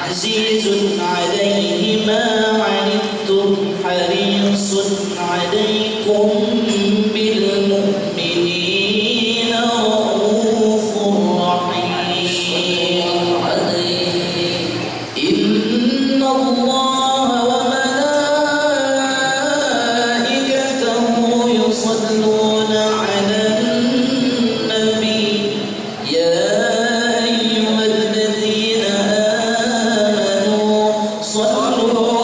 عزيز عليه ما عنتم حريص عليكم بالمؤمنين رؤوف رحيم إن الله وملائكته يصلون على النبي يا أيها الذين آمنوا صلوا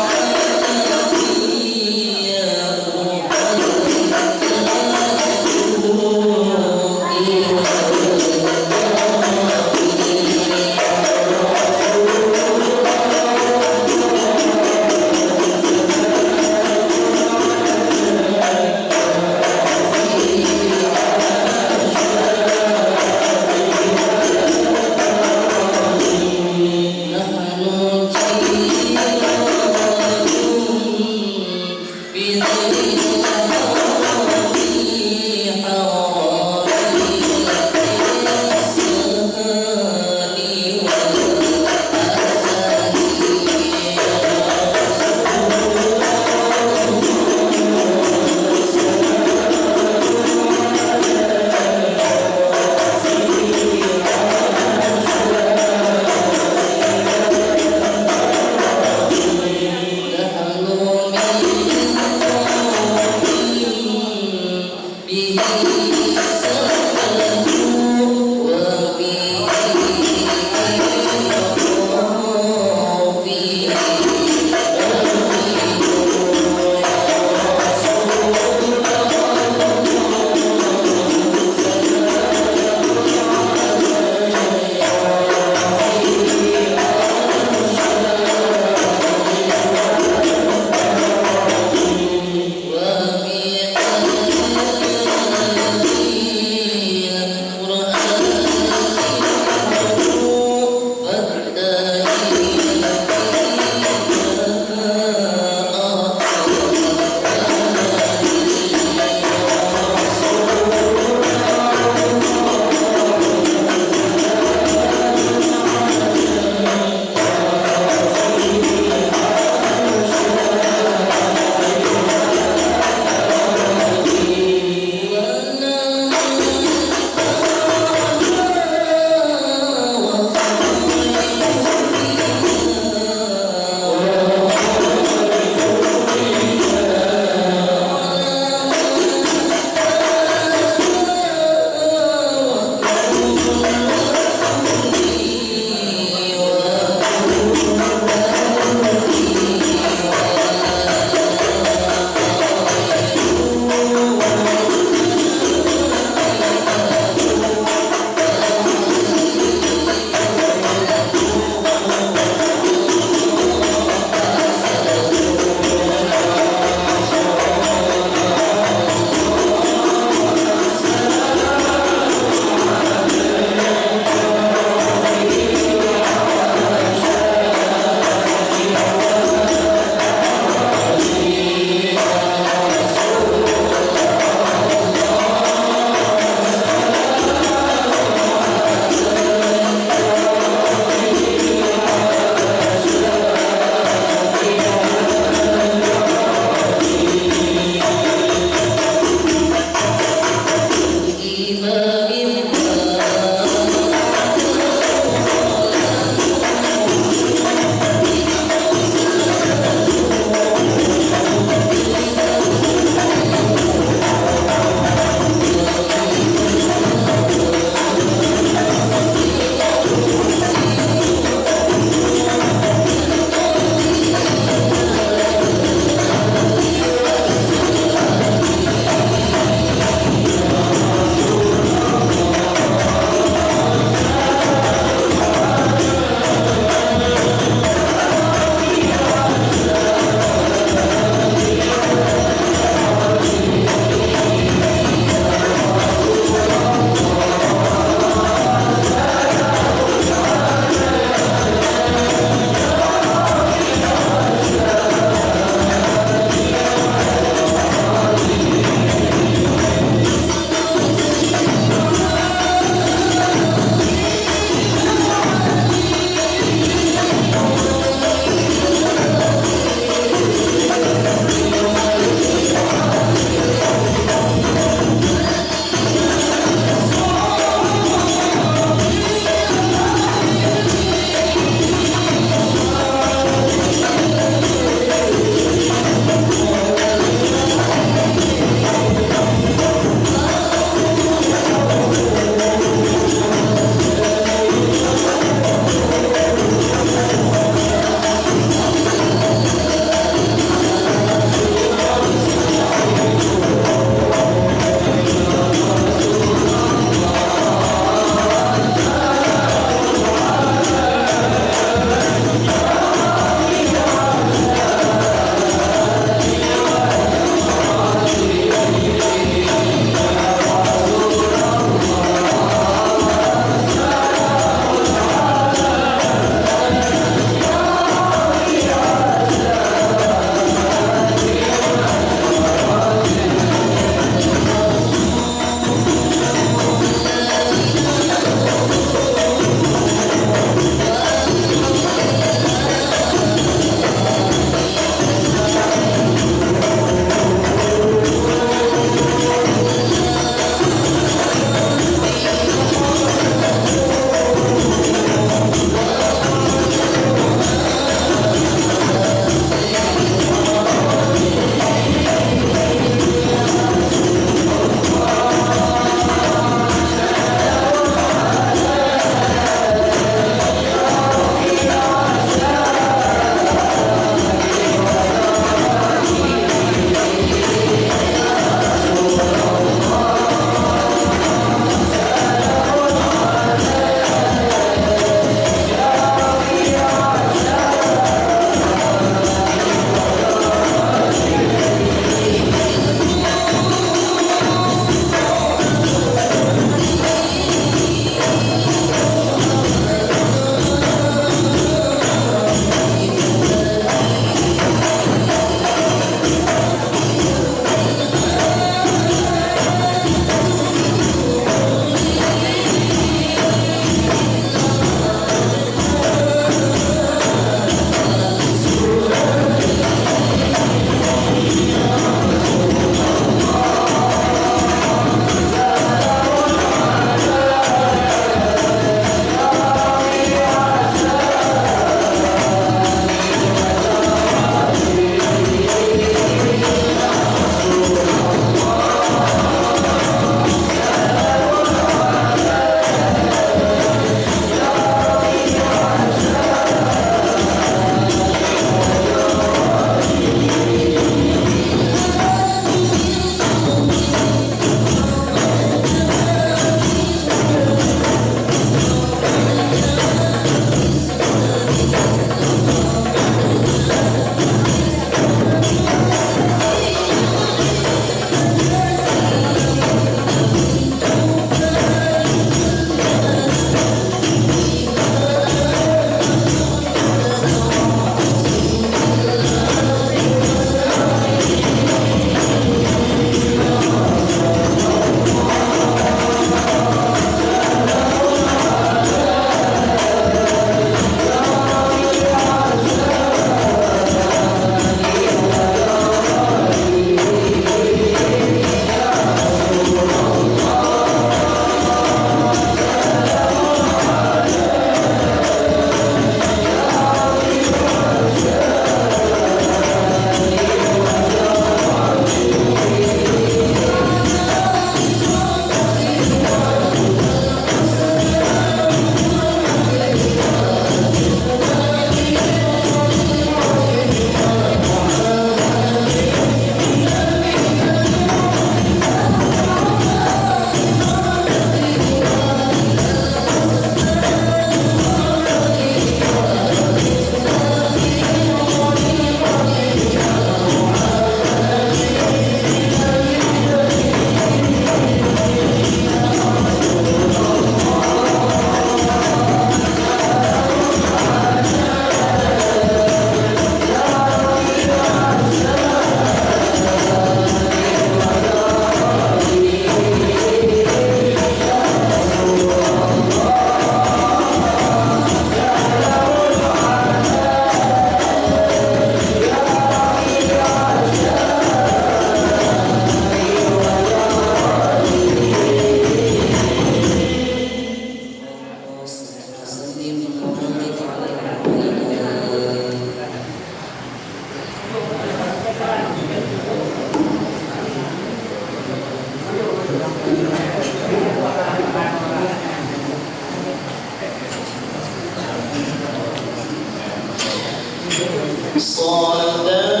صلاة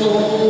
الله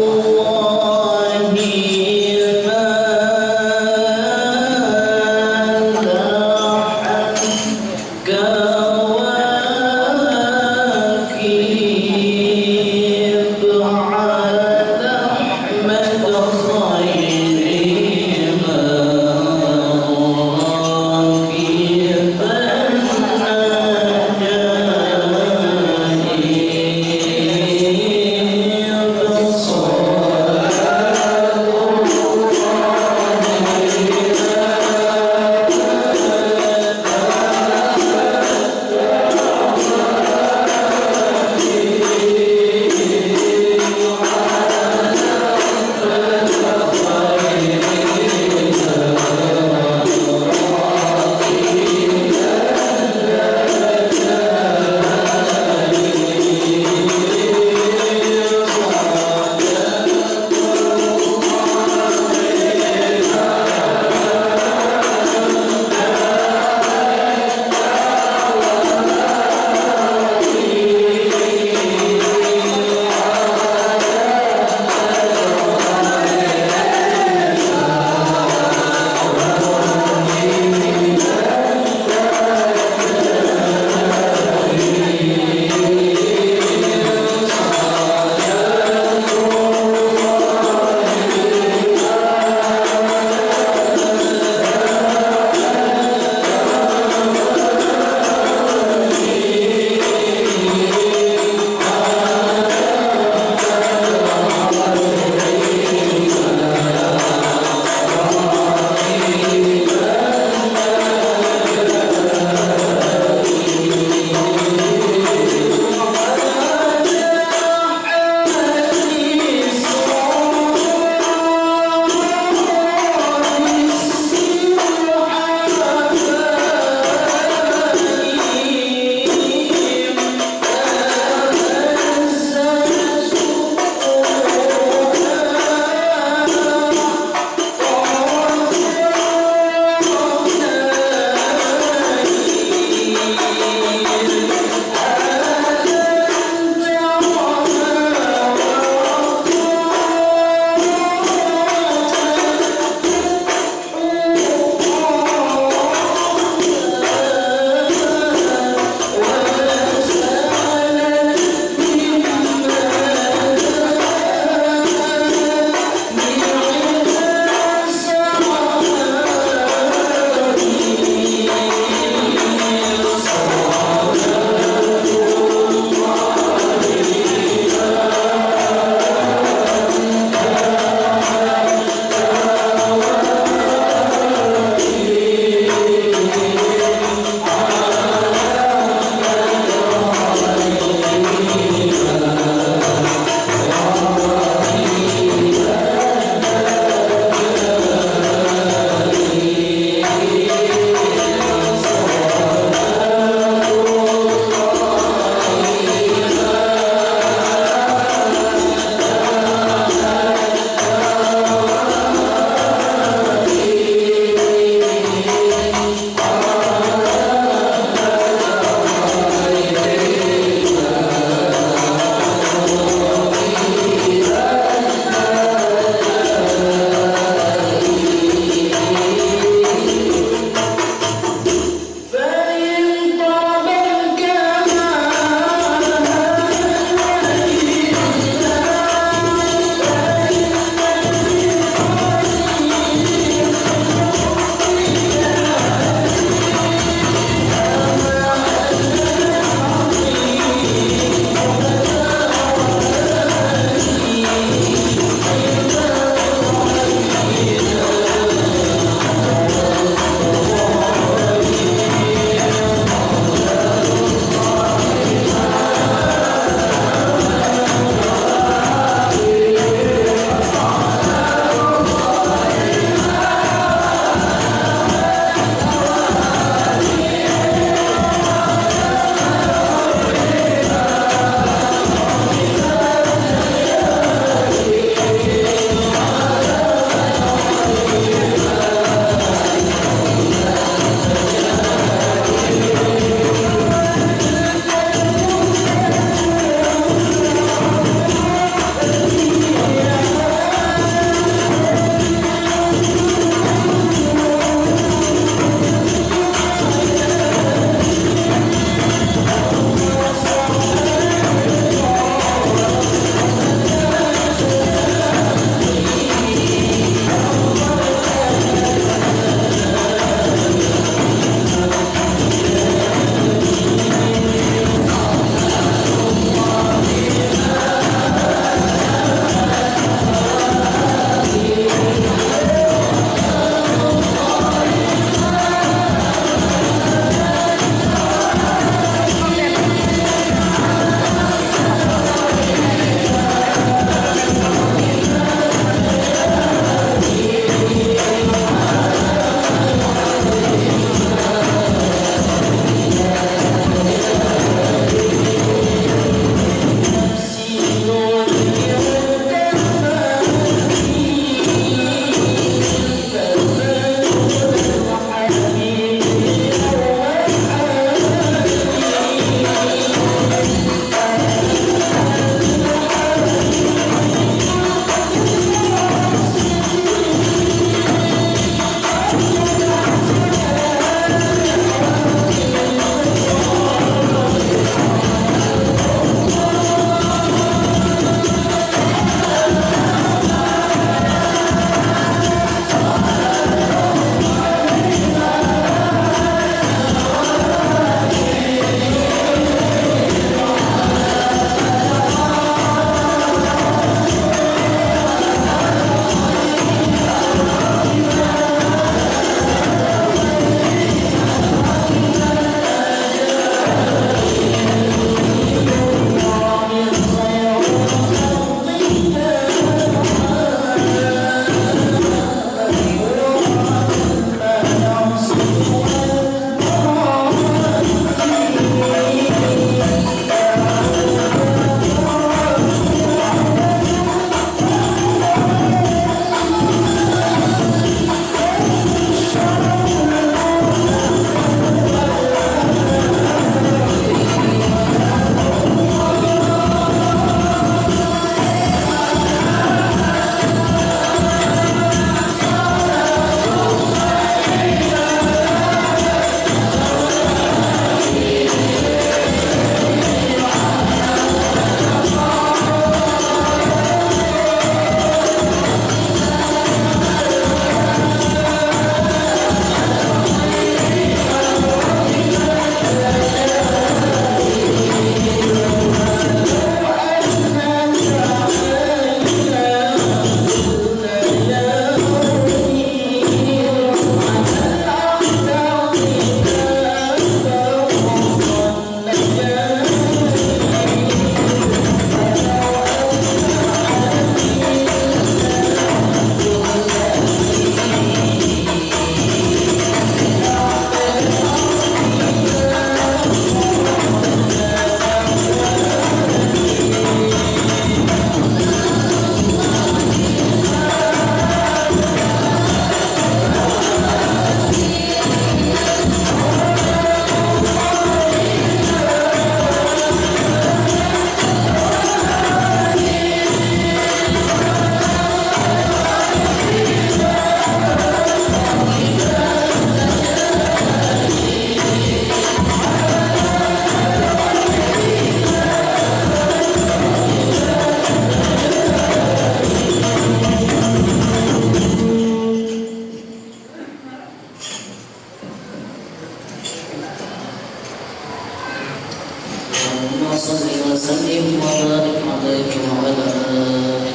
صل وسلم وبارك عليه وعلى آله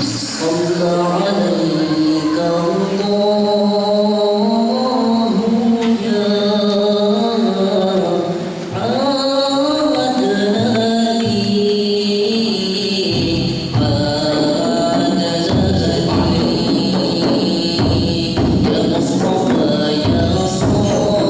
صلى عليك الله يا عبد الهادي بعد زرعي يا مصطفى يا صفوة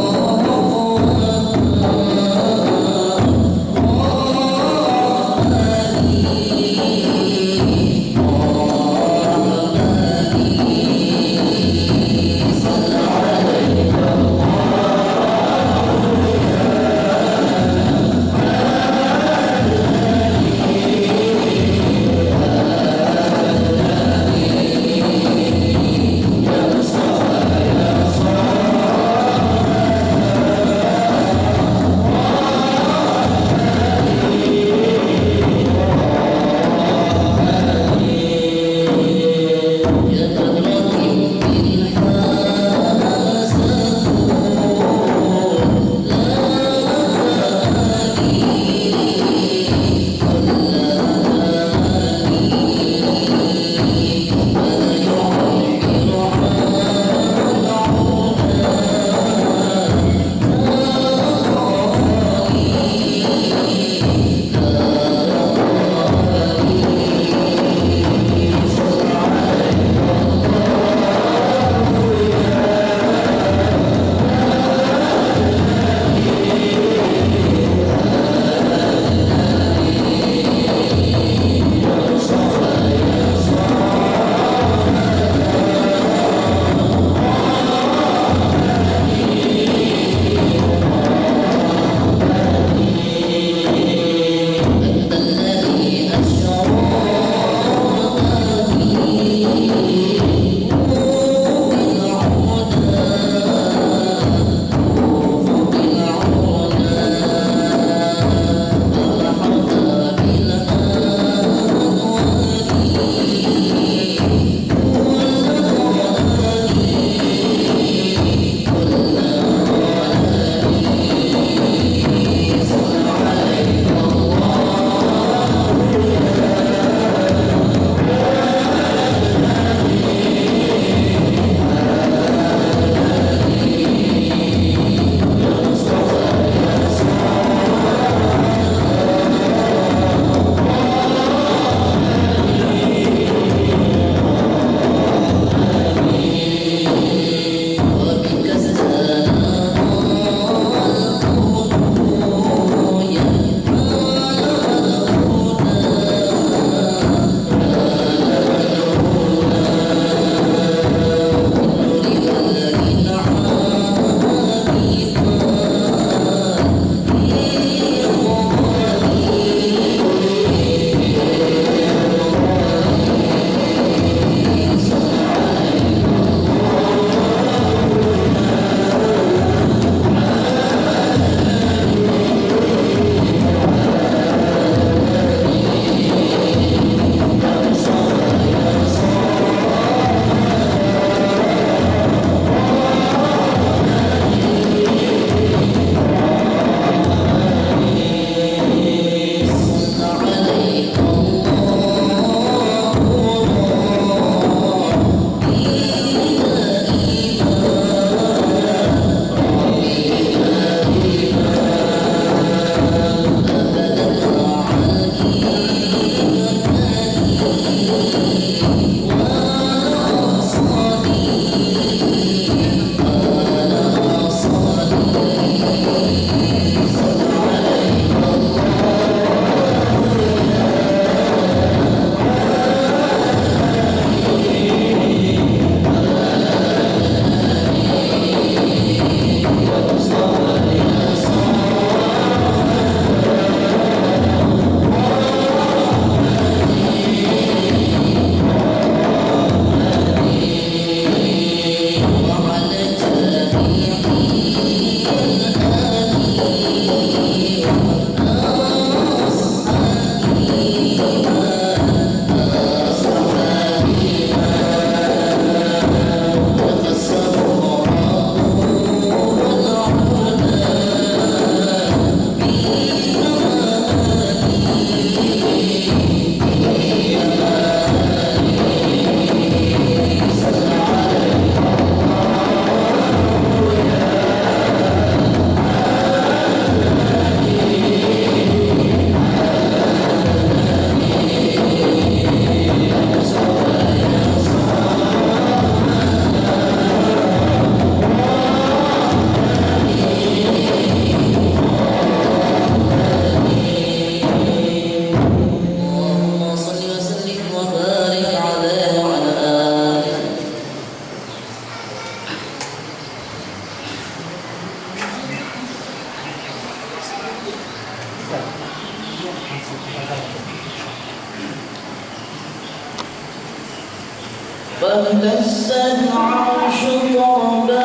فاهتز العرش طربا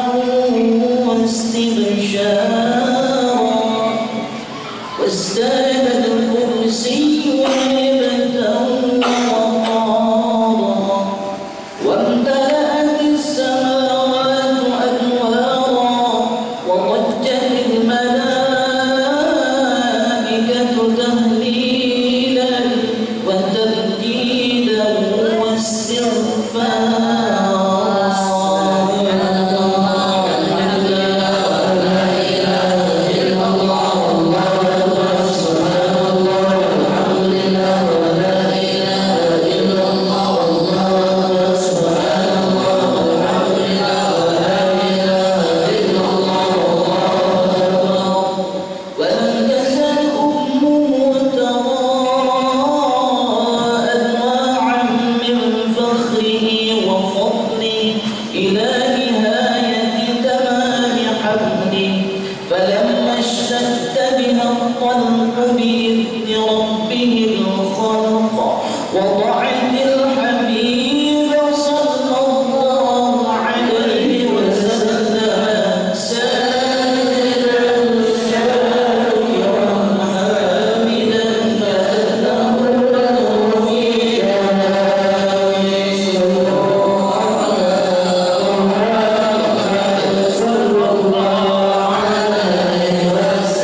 واستبشارا وازداد الكرسي هيبة وقارا وامتلأت السماوات أنوارا وضجت الملائكة تهليلا وتبديلا واستغفارا فلما اشتد بها الطلق بإذن ربه الخلق وضعت الحبيب صلى الله عليه وسلم ساجدا شاكرا حامدا كأنه في جنانه صلى الله عليه وسلم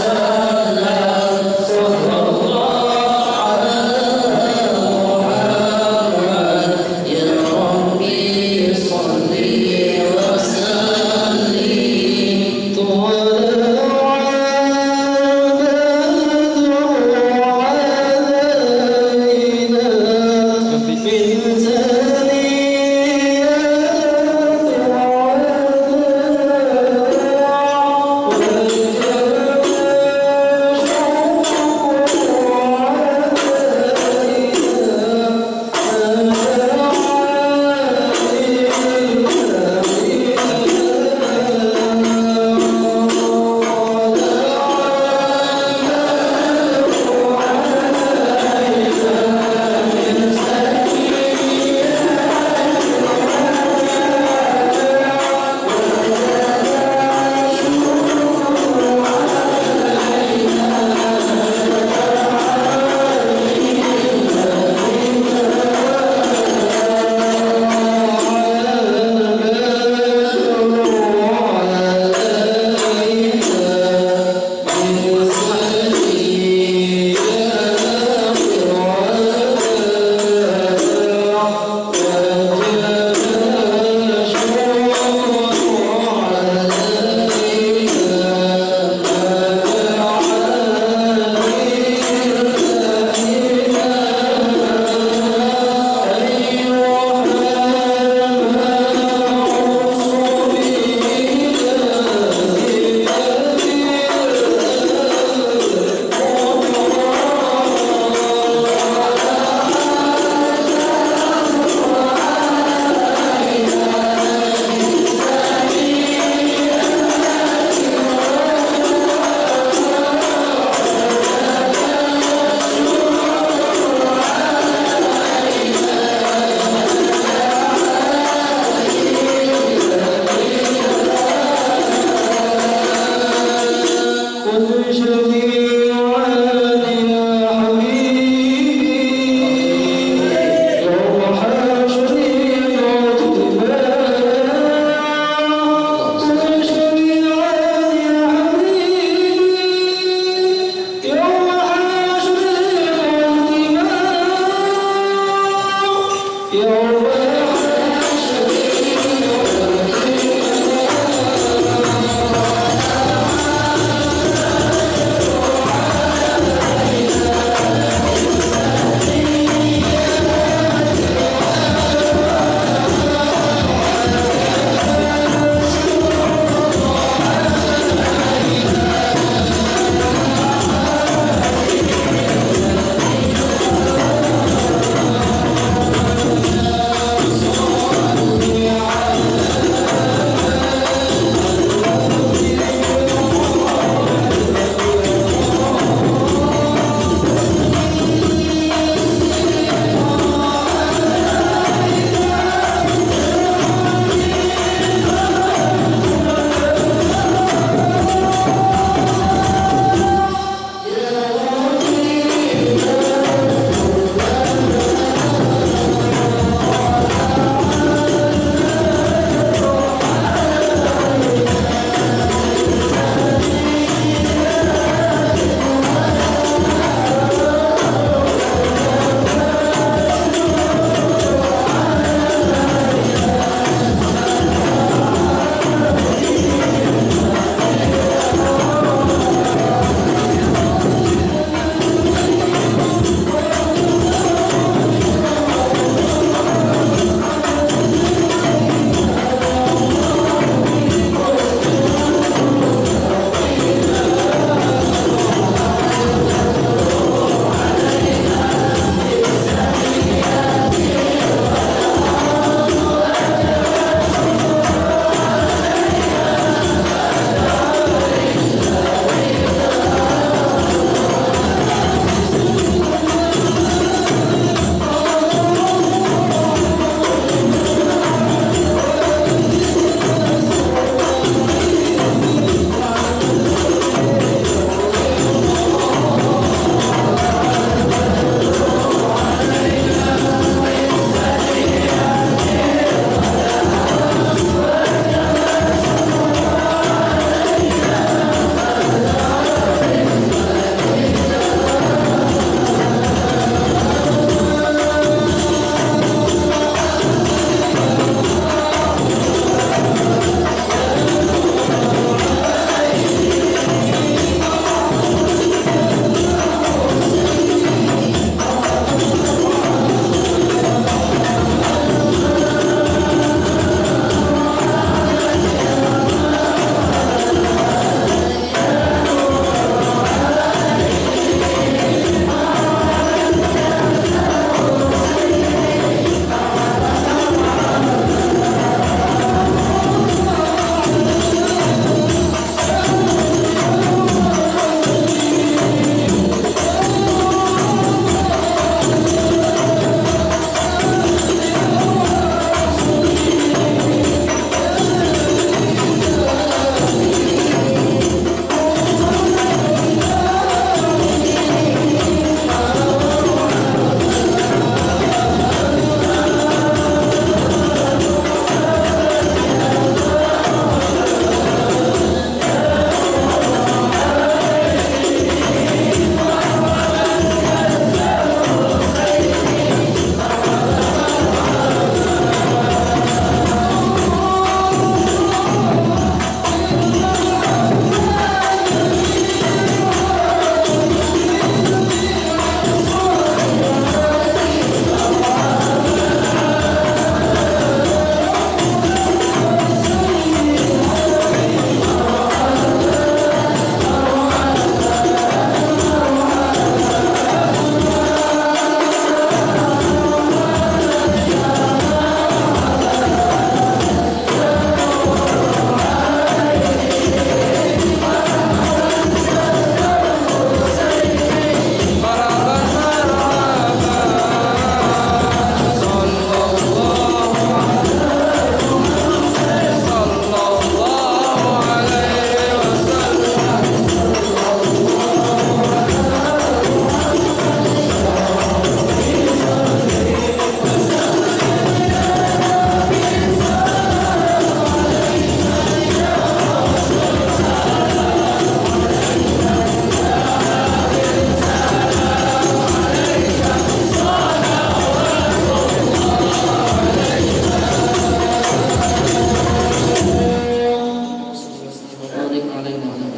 علينا وعلى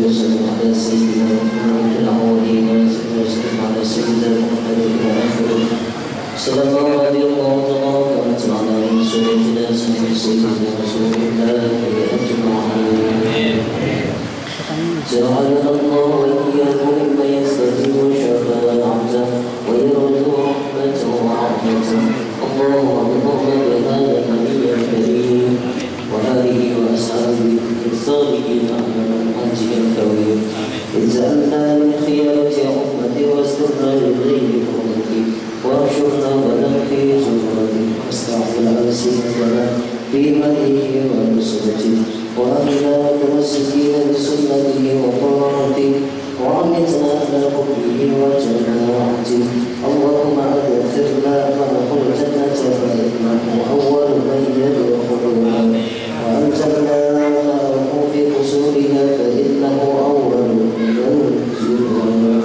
وسلم على سيدنا محمد الأولين وسلم على سيدنا محمد الآخرين صلى الله عليه وسلم على سيدنا رسول الله أجمعين جعلنا الله وإياكم ممن يستجيب شفاعته ويرجو رحمته وعافيته اللهم بفضل هذا النبي الكريم وآله وأصحابه الصالحين على منهجه القويم اجعلنا من خيرة أمتي واسترنا لغير أمتي واحشرنا ولا في زمرتي واستعمل ألسنتنا في مدحه ونصرته وأهلنا متمسكين بسنته وطاعته وعمتنا على حبه وجماعته اللهم أدخلنا فنقل الجنة فإنه أول من يدخلها وأنزلنا في قصورها فإنه أول من ينزلها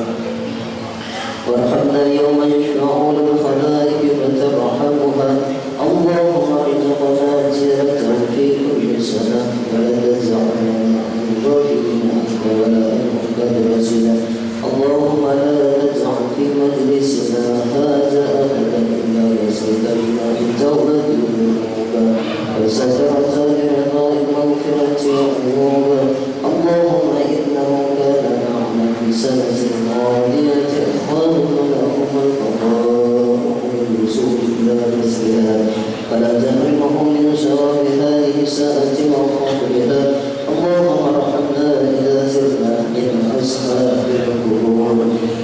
وارحمنا يوم يشفع للخلائق فترحمها اللهم ارزقنا زيارته في كل سنة ولا تجعلنا من الغافلين عنك ولا عنك رسلا اللهم لا تجعل في مجلسنا هذا أبدا إلا يسرك بنا من توبة ذنوبا وسترت لرضا المغفرة عيوبا اللهم إنه كان معنا في سنة ماضية إخواننا لهم القضاء من رسول الله مثلها فلا تحرمهم من شراب هذه الساعة وخطرها اللهم ارحمنا إذا سرنا من أصحاب القبور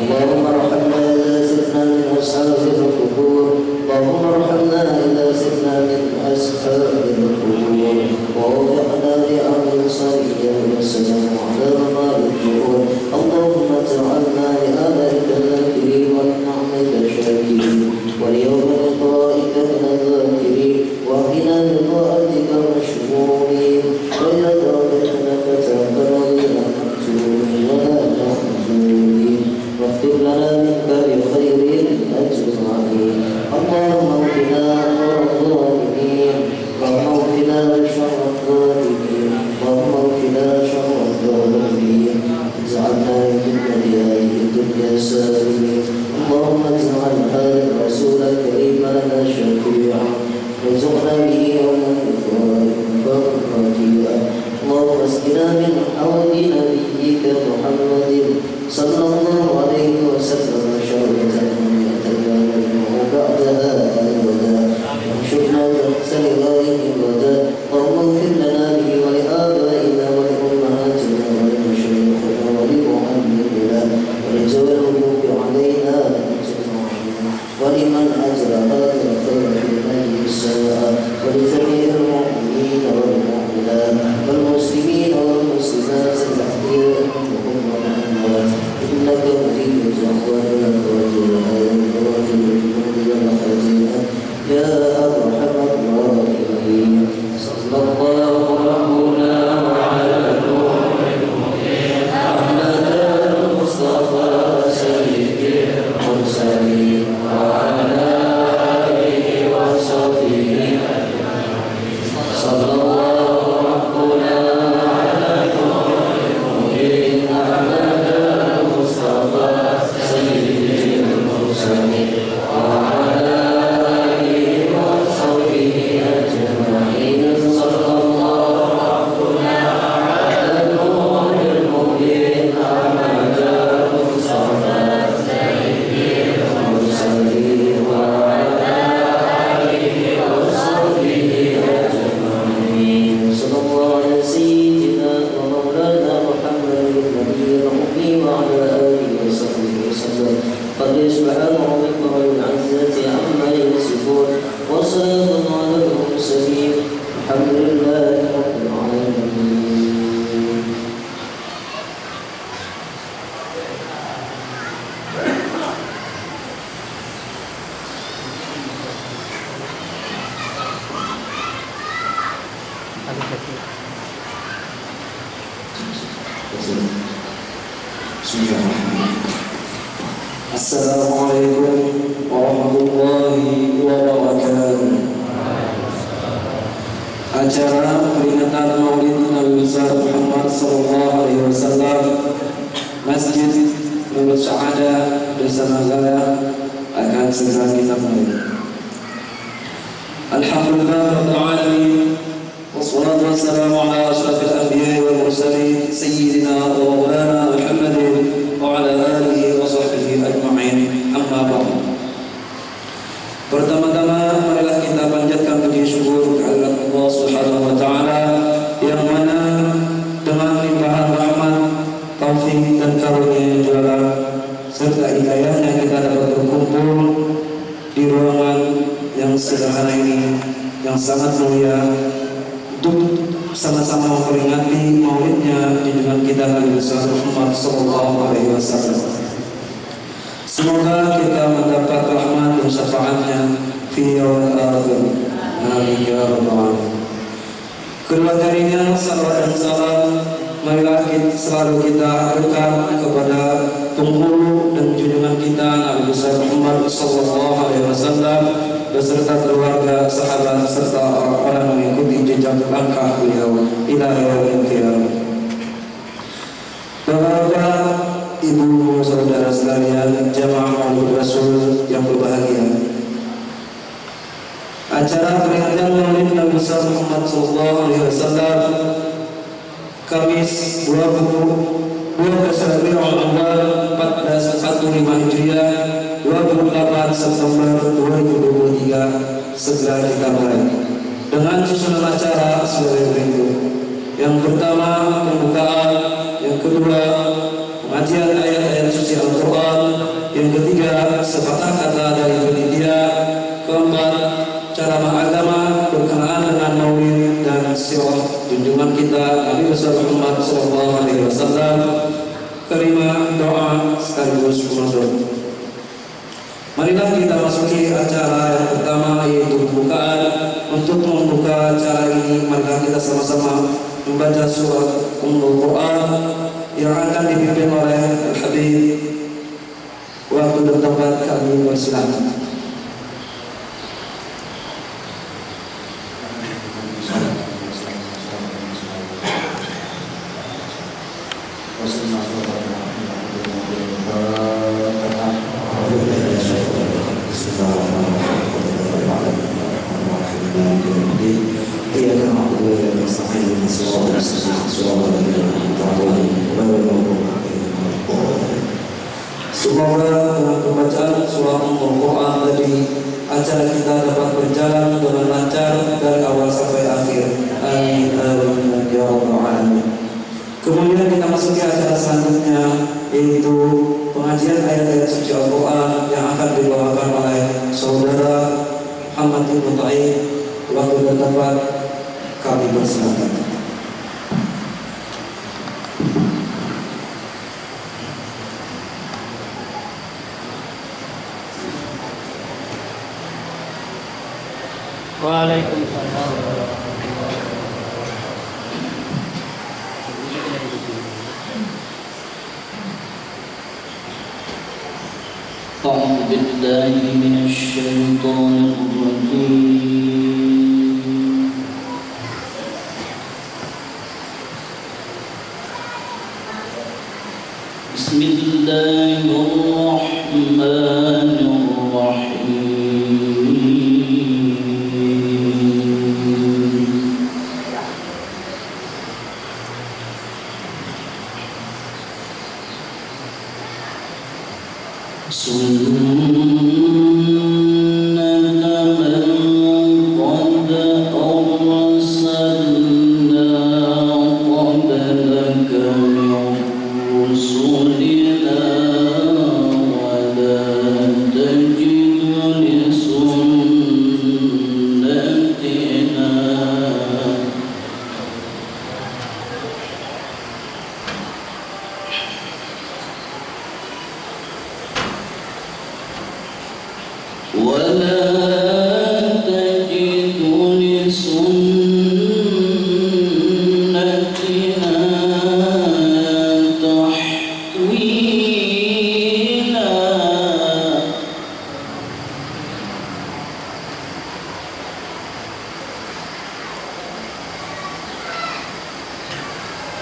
اللهم ارحمنا إذا سرنا من أصحاب القبور اللهم ارحمنا إذا سرنا من أصحاب القبور ووفقنا لأمر صالح والسلام على مقام الجهود اللهم اجعلنا لآبائك الذاكرين ولنعمك الشاكرين وليوم لقائك من الذاكرين واهدنا لطاعتك مشهورين Assalamualaikum warahmatullahi wabarakatuh. Acara peringatan Maulid Nabi besar Muhammad SAW Masjid Nurul Sa'adah Desa Nazara akan segera kita mulai. Alhamdulillah Rabbil Alamin, wassalatu wassalamu ala ashrafil anbiya'i wal mursalin sayyidina wa maulana Muhammadin wa ala alihi wa sahbihi ajma'in. Amma ba'du. Pertama-tama marilah kita panjatkan puji syukur kehadirat Allah Subhanahu wa taala yang mana dengan limpahan rahmat, taufik dan karunia juara serta hidayahnya kita dapat berkumpul di ruangan yang sederhana ini yang sangat mulia untuk sama-sama memperingati maulidnya junjungan kita Nabi besar Muhammad sallallahu alaihi wasallam. Semoga kita mendapat rahmat dan syafaatnya fi yaumil akhir. Amin ya rabbal alamin. Kedua kalinya salawat dan salam marilah selalu kita aturkan kepada penghulu dan junjungan kita Nabi besar Muhammad sallallahu alaihi wasallam beserta keluarga, sahabat serta orang-orang yang mengikuti jejak langkah beliau ila yaumil qiyamah. Bapak, Ibu, saudara sekalian, jamaah Maulid Rasul yang berbahagia. Acara peringatan Maulid Nabi besar Muhammad SAW Kamis 12 Rabiul Awal 1445 Hijriah 28 September 2023 segera kita mulai dengan susunan acara sebagai berikut. Yang pertama pembukaan, yang kedua pengajian ayat-ayat suci Al-Quran, yang ketiga sepatah kata dari penitia, keempat ceramah agama berkenaan dengan maulid dan sirah junjungan kita Nabi besar Muhammad SAW, kelima doa sekaligus penutup. Marilah kita masuki acara yang pertama yaitu pembukaan. Untuk membuka acara ini marilah kita sama-sama membaca surat Ummul Quran yang akan dipimpin oleh Al-Habib. Waktu dan tempat kami persilakan. Semoga dengan pembacaan surah Al-Quran tadi acara kita dapat berjalan dengan lancar dari awal sampai akhir. Amin ya rabbal alamin. Kemudian kita masuki acara selanjutnya yaitu pengajian ayat-ayat suci Al-Quran yang akan dibawakan oleh saudara Muhammad Ibn Ta'ib. Waktu dan tempat kami persilakan. Waalaikumsalam. أعوذ بالله من الشيطان الرجيم. بسم الله الرحمن الرحيم.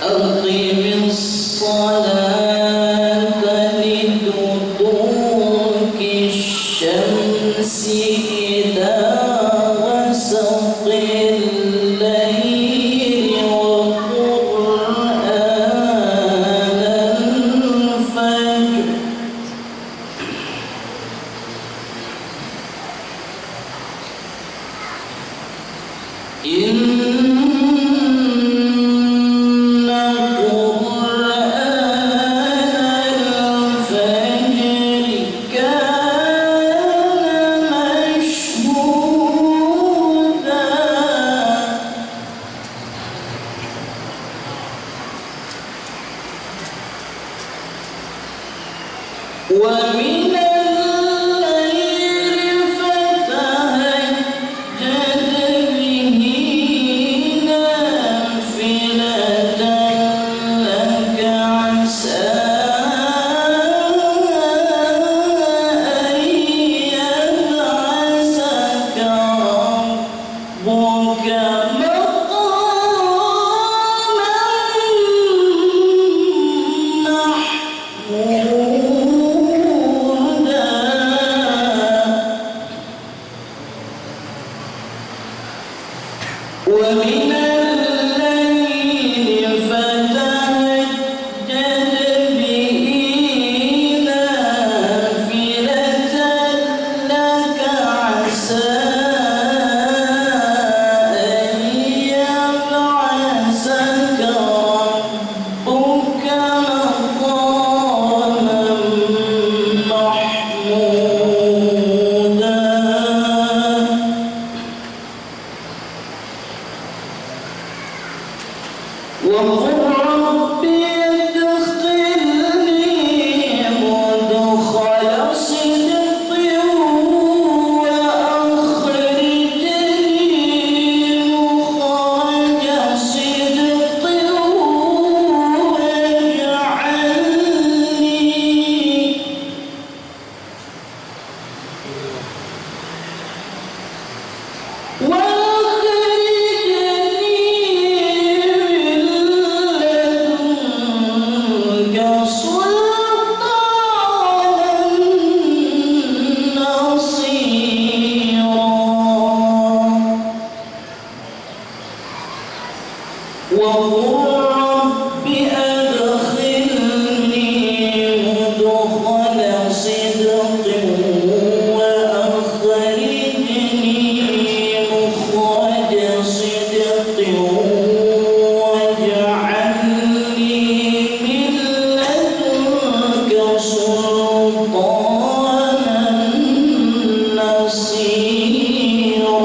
أقم الصلاة لدلوك الشمس إلى غسق الليل وقرآن الفجر إن قرآن الفجر كان مشهودا ومن الليل فتهجد به نافلة لك عسى أن يبعثك ربك مقاما محمودا ومن الليل فتهجد به نافلة لك عسى أن يبعثك ربك مقاما محمودا وقل رب ادخلني مدخل صدق وأخرجني مخرج صدق وقل رب أدخلني مدخل صدق وأخرجني مخرج صدق واجعل لي من لدنك سلطانا نصيرا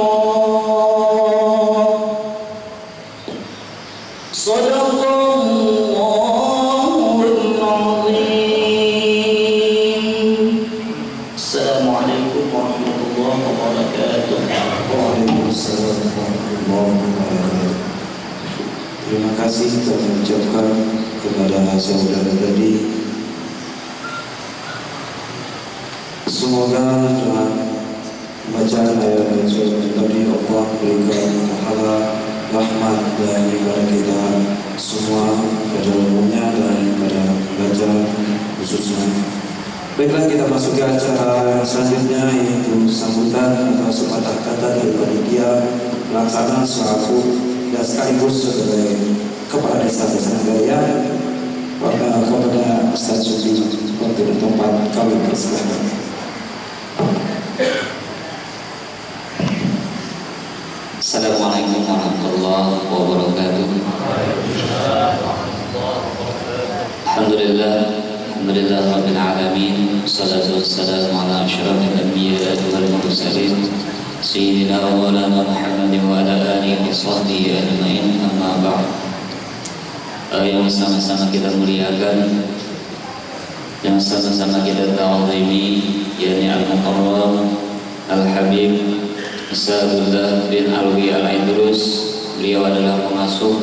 صدق الله العظيم. السلام عليكم ورحمة الله وبركاته. Waalaikumsalam warahmatullahi wabarakatuh. Terima kasih kami ucapkan kepada saudara tadi. Semoga dengan bacaan ayat dan surat tadi Allah berikan pahala, rahmat dan kepada kita semua pada umumnya dan pada belajar khususnya. Baiklah, kita masuk ke acara selanjutnya, yaitu sambutan atau sepatah kata dari panitia pelaksana selaku dan sekaligus sebagai kepala desa Nagaya. Kepada Ustaz Sudi waktu dan tempat kami persilakan. Assalamualaikum warahmatullahi wabarakatuh. Alhamdulillah rabbil alamin. Wassalatu wassalamu ala asyrafil anbiya'i wal mursalin sayyidina wa maulana Muhammadin wa ala alihi wa sahbihi ajma'in. Amma ba'd. Yang sama-sama kita muliakan, yang sama-sama kita ta'zimi, yakni Al-Mukarram Al-Habib Sa'adullah bin Alwi Al-Idrus. Beliau adalah pengasuh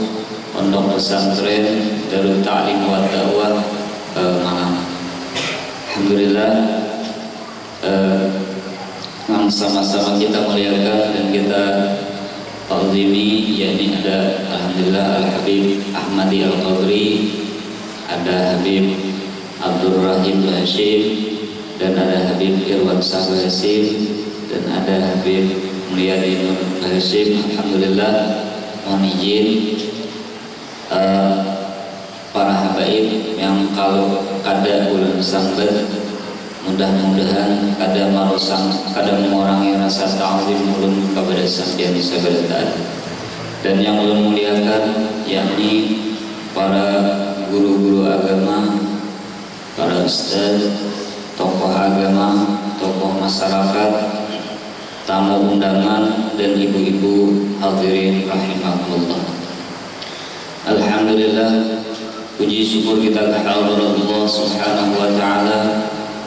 pondok pesantren Darul Ta'lim wa Da'wah Malang. Alhamdulillah, yang sama-sama kita muliakan dan kita Ta'zimi, yakni ada alhamdulillah Al-Habib Ahmadi Al-Qadri, ada Habib Abdul Rahim Hashim, dan ada Habib Irwan Sabah Hashim, dan ada Habib Mulyadi Nur Hashim. Alhamdulillah, mohon izin para habaib yang kalau kada bulan sambat, mudah-mudahan kada marosang, kada mengurangi rasa ta'zim ulun kepada sampeyan sabarataan. Dan yang ulun muliakan yakni para guru-guru agama, para ustaz, tokoh agama, tokoh masyarakat, tamu undangan, dan ibu-ibu hadirin rahimahullah. Alhamdulillah, puji syukur kita kepada Allah Subhanahu wa taala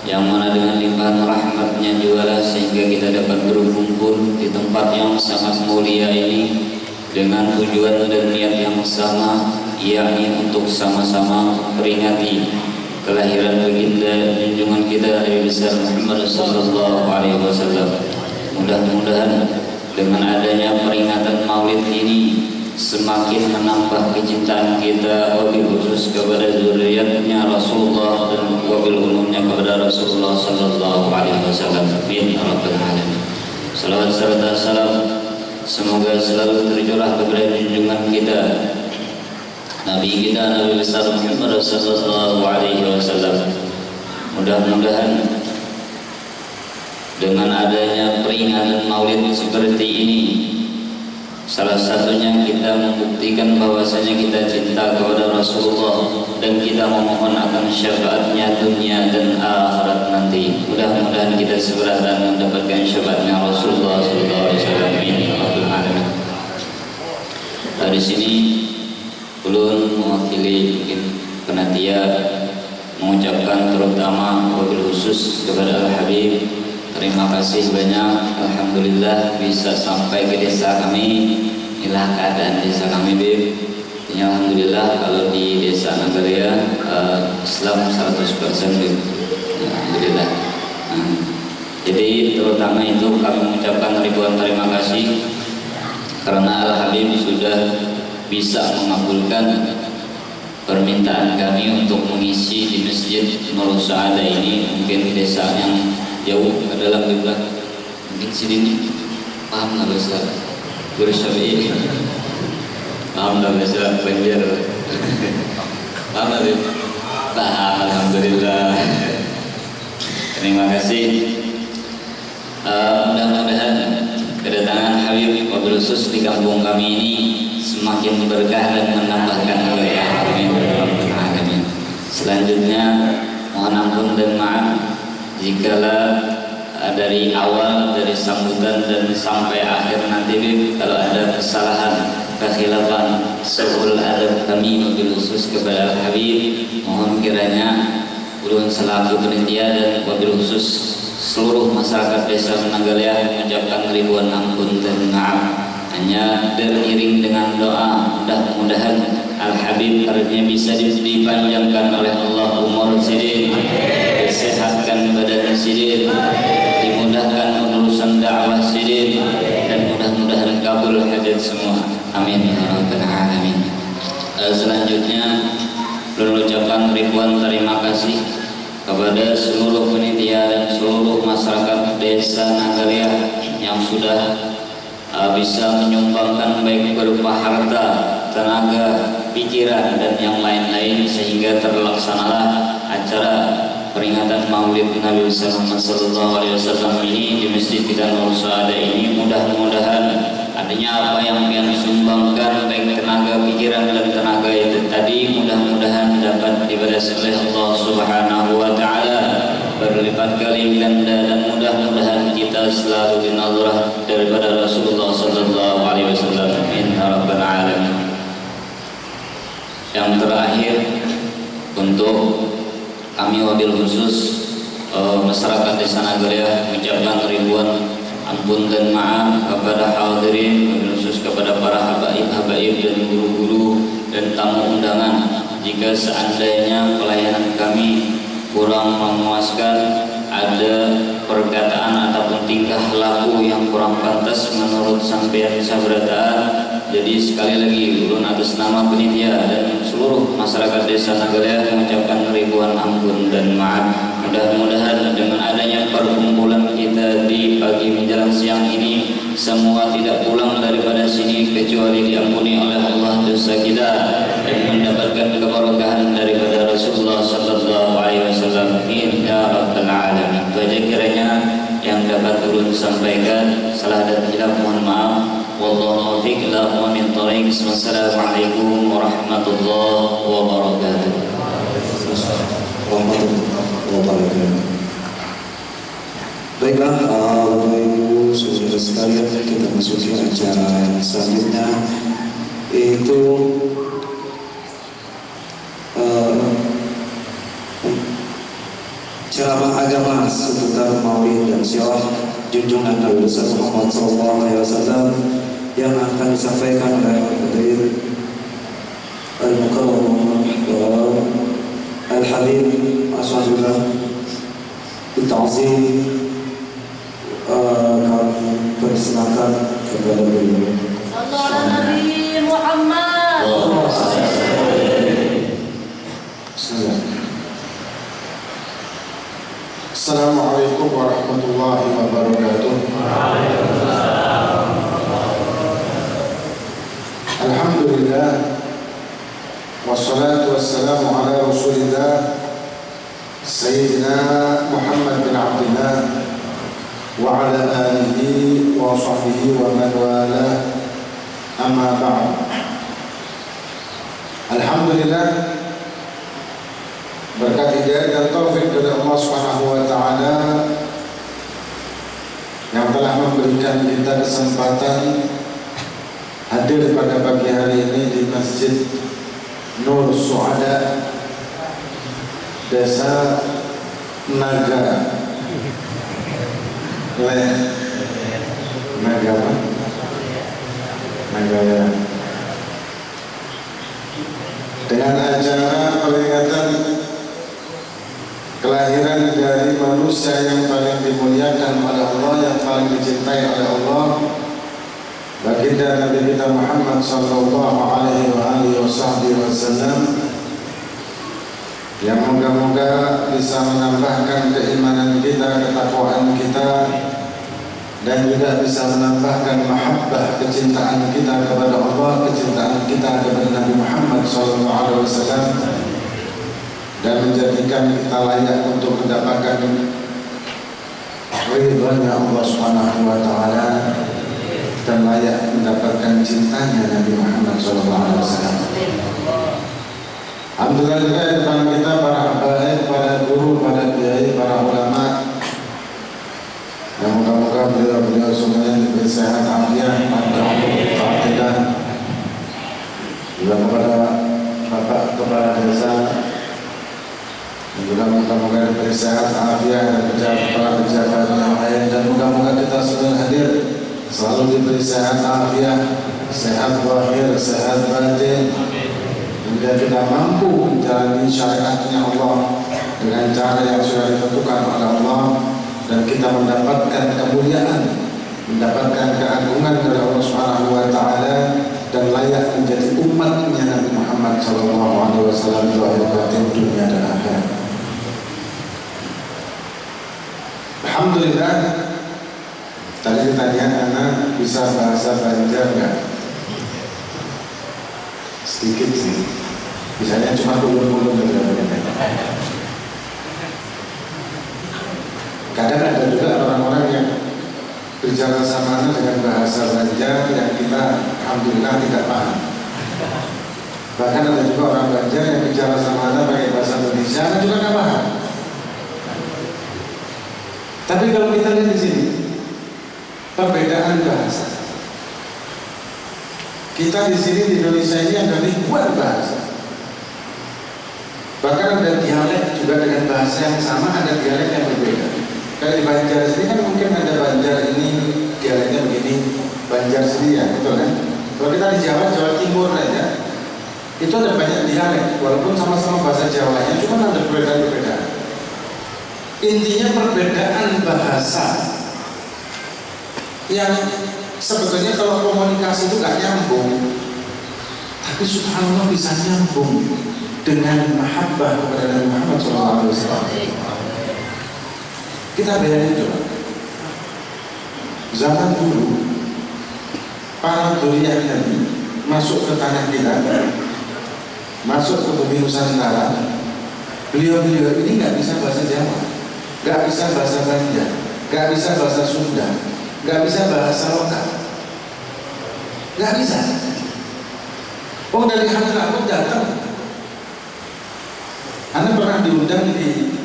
yang mana dengan limpahan rahmatnya jualah sehingga kita dapat berkumpul di tempat yang sangat mulia ini dengan tujuan dan niat yang sama, yakni untuk sama-sama peringati kelahiran baginda junjungan kita Nabi besar Muhammad sallallahu alaihi wasallam. Mudah-mudahan dengan adanya peringatan Maulid ini semakin menambah kecintaan kita wabil khusus kepada zuriatnya Rasulullah dan wabil umumnya kepada Rasulullah sallallahu alaihi wasallam. Amin ya rabbal alamin. Salawat serta salam semoga selalu tercurah kepada junjungan kita Nabi kita Nabi besar Muhammad sallallahu alaihi wasallam. Mudah-mudahan dengan adanya peringatan Maulid seperti ini, salah satunya kita membuktikan bahwasanya kita cinta kepada Rasulullah dan kita memohon akan syafaatnya dunia dan akhirat nanti. Mudah-mudahan kita segera mendapatkan syafaatnya Rasulullah SAW. Dari sini ulun mewakili mungkin panitia mengucapkan terutama wabil khusus kepada Al-Habib, terima kasih banyak. Alhamdulillah bisa sampai ke desa kami. Inilah keadaan desa kami, Bib. Alhamdulillah kalau di desa Nagaria Islam 100%, Bib. Alhamdulillah. Jadi terutama itu kami mengucapkan ribuan terima kasih karena Al-Habib sudah bisa mengabulkan permintaan kami untuk mengisi di Masjid Nur Sa'adah ini, mungkin di desa yang jauh ke dalam juga, mungkin sini paham nggak bahasa Bersyafi'i, paham nggak bahasa Banjar, paham nggak? Paham, alhamdulillah. Terima kasih. Mudah-mudahan kedatangan Habib wabil khusus di kampung kami ini semakin berkah dan menambahkan keberkahan. Amin. Selanjutnya mohon ampun dan maaf jikalau dari awal, dari sambutan dan sampai akhir nanti, Bib, kalau ada kesalahan, kekhilafan, su'ul adab kami wabil khusus kepada Habib, mohon kiranya ulun selaku panitia dan wabil khusus seluruh masyarakat desa Menanggalia mengucapkan ribuan ampun dan maaf. Hanya beriring dengan doa, mudah-mudahan Al-Habib artinya bisa dipanjangkan oleh Allah umur sidin, disehatkan badan sidin, dimudahkan urusan dakwah sidin, dan mudah-mudahan kabul hajat semua. Amin ya rabbal alamin. Selanjutnya mengucapkan ribuan terima kasih kepada seluruh panitia dan seluruh masyarakat desa Nagaria yang sudah bisa menyumbangkan baik berupa harta, tenaga, pikiran, dan yang lain-lain sehingga terlaksanalah acara peringatan Maulid Nabi Muhammad SAW ini di Masjid kita Nur Sa'adah ini. Mudah-mudahan adanya apa yang kalian sumbangkan baik tenaga, pikiran, dan tenaga itu tadi mudah-mudahan dapat dibalas oleh Allah Subhanahu wa taala berlipat kali ganda, dan mudah-mudahan kita selalu dinazarah daripada Rasulullah sallallahu alaihi wasallam. Amin ya rabbal alamin. Yang terakhir, untuk kami wabil khusus masyarakat desa Nagaria mengucapkan ribuan ampun dan maaf kepada hadirin, wabil khusus kepada para habaib dan guru-guru dan tamu undangan jika seandainya pelayanan kami kurang memuaskan, ada perkataan ataupun tingkah laku yang kurang pantas menurut sampean sabrataan. Jadi sekali lagi ulun atas nama penitia dan seluruh masyarakat desa Nagalaya mengucapkan ribuan ampun dan maaf. Mudah-mudahan dengan adanya perkumpulan kita di pagi menjelang siang ini, semua tidak pulang daripada sini kecuali diampuni oleh Allah dosa kita dan mendapatkan keberkahan daripada Rasulullah sallallahu alaihi wasallam. Ya rabbal alamin. Itu aja kiranya yang dapat ulun sampaikan. Salah dan hilaf mohon maaf. Wallahu taufiq la min thariq. Wassalamualaikum warahmatullahi wabarakatuh. Baiklah, Bapak Ibu saudara sekalian, kita masuki acara yang selanjutnya, yaitu ceramah agama seputar Maulid dan Syiar junjungan Nabi besar Muhammad SAW yang akan disampaikan oleh Al-Fadhil Al-Mukarram Al-Habib Aswadullah Bitazim. Kami persilakan kepada beliau. Sallallahu Nabi Muhammad. Assalamualaikum warahmatullahi wabarakatuh. Alhamdulillah, wassalatu wassalamu ala rasulillah Sayyidina Muhammad bin Abdullah wa ala alihi wa sahbihi wa man wala, amma ba'd. Alhamdulillah, berkat hidayah dan taufik dari Allah Subhanahu wa taala yang telah memberikan kita kesempatan hadir pada pagi hari ini di Masjid Nur Suada, Desa Naga Nagaya, dengan acara peringatan kelahiran dari manusia yang paling dimuliakan oleh Allah, yang paling dicintai oleh Allah, baginda Nabi kita Muhammad sallallahu alaihi wasallam, yang moga-moga bisa menambahkan keimanan kita, ketakwaan kita, dan juga bisa menambahkan mahabbah, kecintaan kita kepada Allah, kecintaan kita kepada Nabi Muhammad SAW, dan menjadikan kita layak untuk mendapatkan ridhonya Allah Subhanahu wa taala dan layak mendapatkan cintanya Nabi Muhammad SAW. Alhamdulillah juga di depan kita para habaib, para guru, para kiai, para ulama, yang moga-moga beliau semuanya diberi sehat afiat, panjang umur, keadilan. Juga kepada Bapak Kepala Desa, juga moga-moga diberi sehat afiat, dan para pejabat yang lain, dan moga-moga kita semua hadir selalu diberi sehat afiat, sehat zahir, sehat batin, hingga kita mampu menjalani syariatnya Allah dengan cara yang sudah ditentukan oleh Allah, dan kita mendapatkan kemuliaan, mendapatkan keagungan dari Allah Subhanahu wa taala, dan layak menjadi umatnya Nabi Muhammad sallallahu alaihi wasallam di lahir batin dunia dan akhirat. Alhamdulillah, tadi ditanya anak bisa bahasa Banjar enggak? Sedikit sih, misalnya cuma ulun-ulun gitu. Kadang ada juga orang-orang yang bicara samana dengan bahasa Banjar yang kita alhamdulillah tidak paham. Bahkan ada juga orang Banjar yang bicara samana pakai bahasa Indonesia juga tidak paham. Tapi kalau kita lihat di sini perbedaan bahasa, kita di sini di Indonesia ini ada ribuan bahasa. Bahkan ada dialek juga dengan bahasa yang sama, ada dialek yang berbeda. Kayak di Banjar sini kan mungkin ada Banjar ini dialeknya begini, Banjar sini ya, betul kan? Kalau kita di Jawa Timur aja, itu ada banyak dialek, walaupun sama-sama bahasa Jawanya, cuma ada perbedaan-perbedaan. Intinya perbedaan bahasa yang sebetulnya kalau komunikasi itu gak nyambung, tapi subhanallah bisa nyambung dengan mahabbah kepada Nabi Muhammad SAW. Kita bayangin coba, zaman dulu para dzurriyyah Nabi masuk ke tanah kita, masuk ke bumi Nusantara, beliau-beliau ini nggak bisa bahasa Jawa, nggak bisa bahasa Banjar, nggak bisa bahasa Sunda, nggak bisa bahasa lokal, nggak bisa. Oh, dari Hadramaut pun datang. Anda pernah diundang di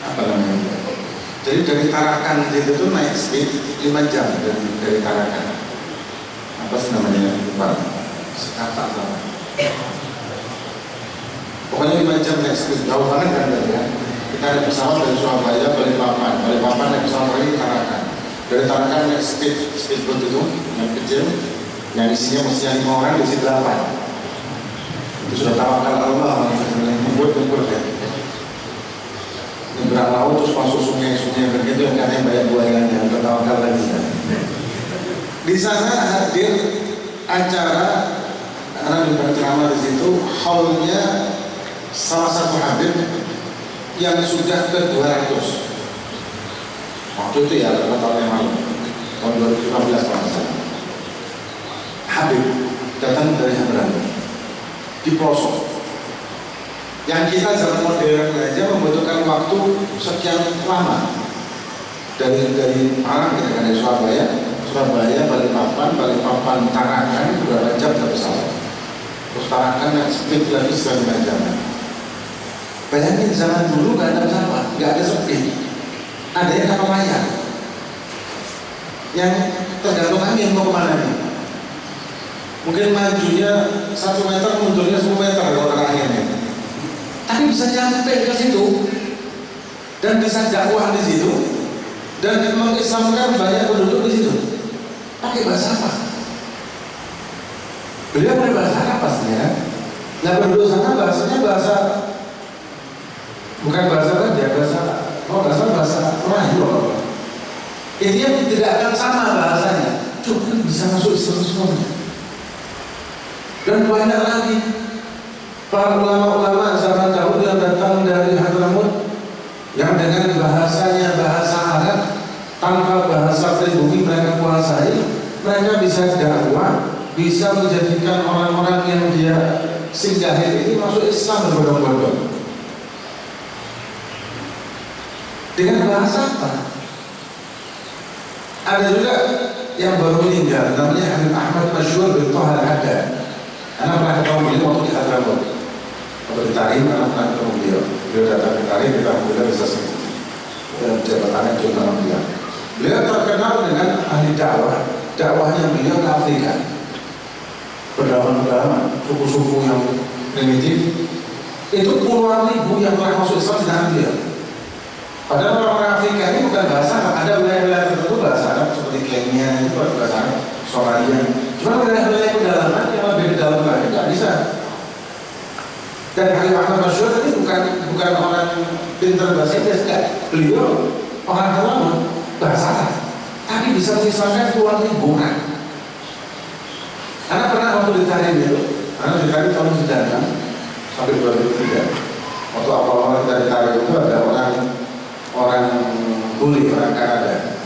apa namanya? Jadi dari Tarakan itu tuh naik speed 5 jam dari Tarakan. Apa sih namanya? Lupa. Sekata sama. Pokoknya 5 jam naik speed, jauh banget kan ya. Kita naik pesawat dari Surabaya, Balikpapan naik pesawat lagi Tarakan. Dari Tarakan naik speedboat itu yang kecil, yang isinya mestinya 5 orang, diisi 8. Itu sudah tawakal Allah, ngumpul ya. Nyebrang laut terus masuk sungai-sungai begitu yang katanya banyak buayanya, tawakal lagi. Di sana hadir acara Nabi berceramah di situ, haulnya salah satu habib yang sudah ke 200. Waktu itu ya, 5 tahun yang lalu, tahun 2015 kalau salah. Habib datang dari Hadramaut di pelosok. Yang kita zaman modern aja membutuhkan waktu sekian lama. Dari Malang kita dari Surabaya, Balikpapan, Tarakan berapa jam ke pesawat. Terus Tarakan naik speed lagi 9 jam. Bayangin zaman dulu nggak ada pesawat, nggak ada speed, ada yang kapal layar. Yang tergantung angin mau kemana nih. Mungkin majunya 1 meter, mundurnya 10 meter kalau kena anginnya. Tapi bisa nyampe ke situ dan bisa dakwah di situ dan mengislamkan banyak penduduk di situ. Pakai bahasa apa? Beliau pakai bahasa Arab pastinya. Nah, penduduk sana bahasanya bukan bahasa Banjar, bahasa Melayu. Intinya tidak akan sama bahasanya. Cuma bisa masuk Islam semuanya. Dan banyak lagi para ulama-ulama zaman dahulu yang datang dari Hadramaut yang dengan bahasanya bahasa Arab tanpa bahasa pribumi mereka kuasai, mereka bisa dakwah, bisa menjadikan orang-orang yang dia singgahi ini masuk Islam berbondong-bondong. Dengan bahasa apa? Ada juga yang baru meninggal, namanya Habib Ahmad Masyhur bin Thaha Al-Haddad. Anak pernah ketemu beliau waktu di Hadramaut. Waktu di Tarim, anak pernah ketemu beliau. Beliau datang ke Tarim, kita alhamdulillah bisa sembuh. Dan jabatannya cuma beliau. Beliau terkenal dengan ahli dakwah. Dakwahnya beliau ke Afrika. Pedalaman-pedalaman, suku-suku yang primitif. Itu puluhan ribu yang telah masuk Islam di tangan beliau. Padahal orang Afrika ini bukan bahasa Arab. Ada wilayah-wilayah tertentu bahasa Arab seperti Kenya, itu bahasa Arab, Somalia. Cuma wilayah-wilayah pedalaman yang lebih ke dalam lagi nggak bisa. Dan Habib Ahmad Masyhur ini bukan orang pintar bahasa Inggris, enggak. Beliau orang Hadramaut bahasa Arab, tapi bisa mengislamkan puluhan ribu orang. Anak pernah waktu di Tarim itu, anak di Tarim tahun 96 sampai 2003. Waktu awal-awal kita di Tarim itu ada orang Buli, orang Kanada.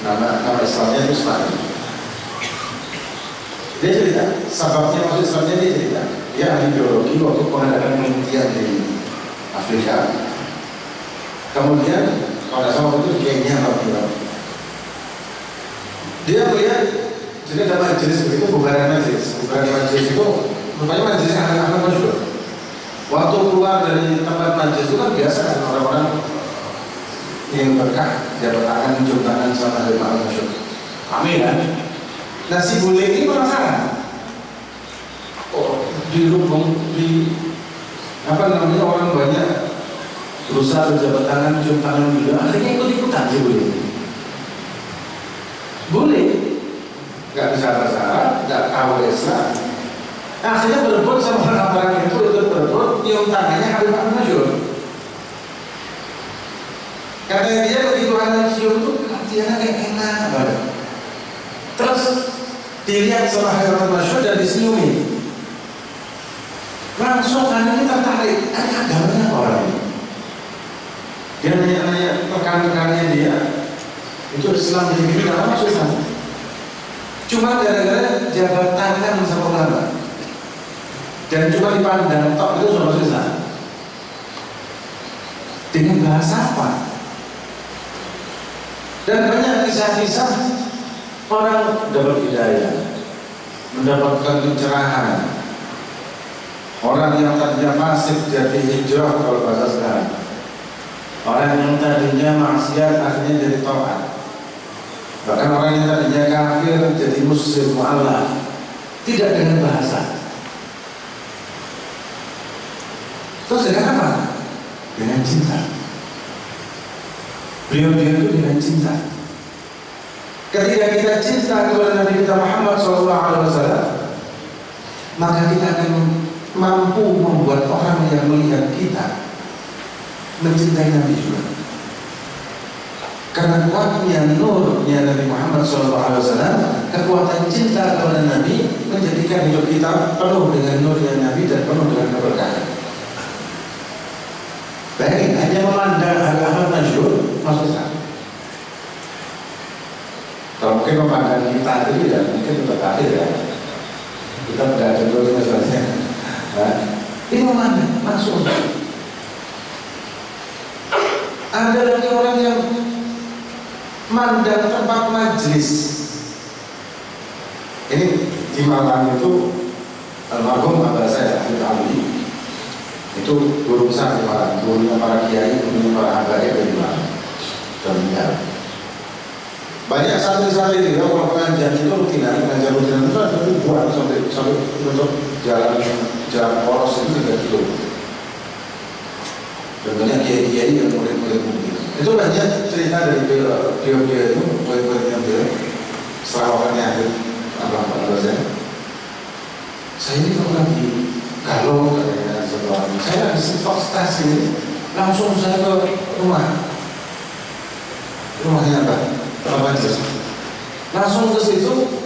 Nama Islamnya itu Ismail. Dia cerita, sebabnya masuk Islamnya dia cerita. Dia ahli biologi waktu pengadakan penelitian di Afrika. Kemudian pada saat itu Kenya waktu dia melihat, jadi ada majelis begitu, bubaran majelis itu rupanya majelis anak-anak masyhur. Waktu keluar dari tempat majelis itu kan biasa kan orang-orang yang berkah, jabat tangan, cium tangan sama Habib Ahmad Masyhur. Amin kan? Nah si bule ini penasaran. Oh, di apa namanya, orang banyak berusaha berjabat tangan, cium tangan beliau, akhirnya ikut-ikutan si bule. Bule nggak bisa bahasa Arab, nggak tahu Islam, Akhirnya berebut sama orang-orang itu ikut berebut, nyium tangannya Habib Ahmad Masyhur. Kata dia begitu anak cium tuh hatinya kayak enak banget. Terus dilihat sama Habib Ahmad Masyhur dan disenyumi. Langsung anaknya tertarik, ini agamanya apa orang ini? Dia nanya-nanya rekan-rekannya dia, itu Islam jadi gini, gak masuk Islam. Cuma gara-gara jabat tangan sama ulama dan cuma dipandang tok itu sudah masuk Islam. Dengan bahasa apa? Dan banyak kisah-kisah orang dapat hidayah, mendapatkan pencerahan. Orang yang tadinya fasik jadi hijrah kalau bahasa sekarang. Orang yang tadinya maksiat akhirnya jadi taat. Bahkan orang yang tadinya kafir jadi muslim mu'alaf. Tidak dengan bahasa. Terus dengan apa? Dengan cinta. Beliau itu dengan cinta. Ketika kita cinta kepada Nabi kita Muhammad SAW, maka kita akan mampu membuat orang yang melihat kita mencintai Nabi juga. Karena kuatnya nurnya Nabi Muhammad SAW, kekuatan cinta kepada Nabi menjadikan hidup kita penuh dengan nurnya Nabi dan penuh dengan keberkahan. Bayangin, hanya memandang Habib Ahmad Masyhur masuk Islam. Kalau mungkin memandang kita itu tidak mungkin tetap akhir ya. Kita tidak ada dulu misalnya. Ini memandang masuk. Ada lagi orang yang mandang tempat majlis. Ini di Malang itu almarhum abah saya Habib Ali itu guru besar di Malang, gurunya para kiai, gurunya para habaib di Malang. Dan banyak santri-santri dia kalau pengajian itu rutinan itu ada ribuan sampai untuk jalan poros itu 3 kilo. Dan banyak kiai-kiai yang murid-murid mungkin. Itu banyak cerita dari beliau itu, murid-muridnya beliau. Serawakannya Habib Ahmad saya. Saya ini kalau lagi galau katanya setelah saya lagi stok stasiun ini, langsung saya ke rumahnya apa? Langsung ke situ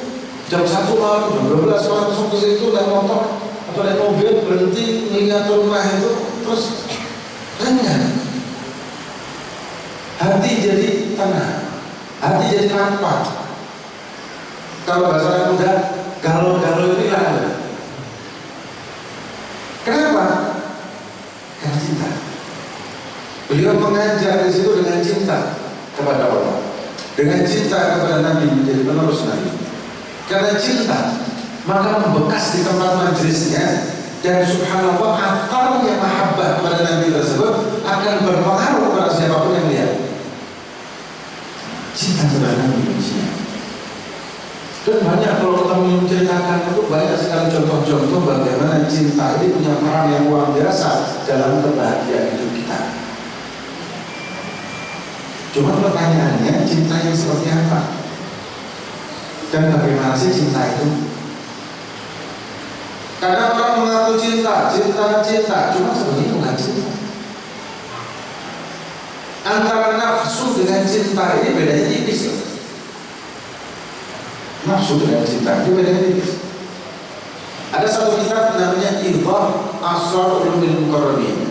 jam 1 malam, jam 12 malam langsung ke situ naik motor atau naik mobil berhenti melihat rumah itu terus renyah. Hati jadi tenang, hati jadi lapang. Kalau bahasa anak muda, galau-galau itu hilang. Kenapa? Karena cinta. Beliau mengajar di situ dengan cinta kepada Allah, dengan cinta kepada Nabi menjadi penerus Nabi. Karena cinta, maka membekas di tempat majelisnya dan subhanallah akarnya mahabbah kepada Nabi tersebut akan berpengaruh kepada siapapun yang lihat. Cinta kepada Nabi manusia. Dan banyak kalau kita menceritakan itu banyak sekali contoh-contoh bagaimana cinta ini punya peran yang luar biasa dalam kebahagiaan hidup kita. Cuma pertanyaannya cinta yang seperti apa? Dan bagaimana sih cinta itu? Kadang orang mengaku cinta, cuma sebenarnya bukan cinta. Antara nafsu dengan cinta ini bedanya tipis loh. Nafsu dengan cinta itu bedanya tipis. Ada satu kitab namanya Idhah Asrar Ulumil Muqarrabin,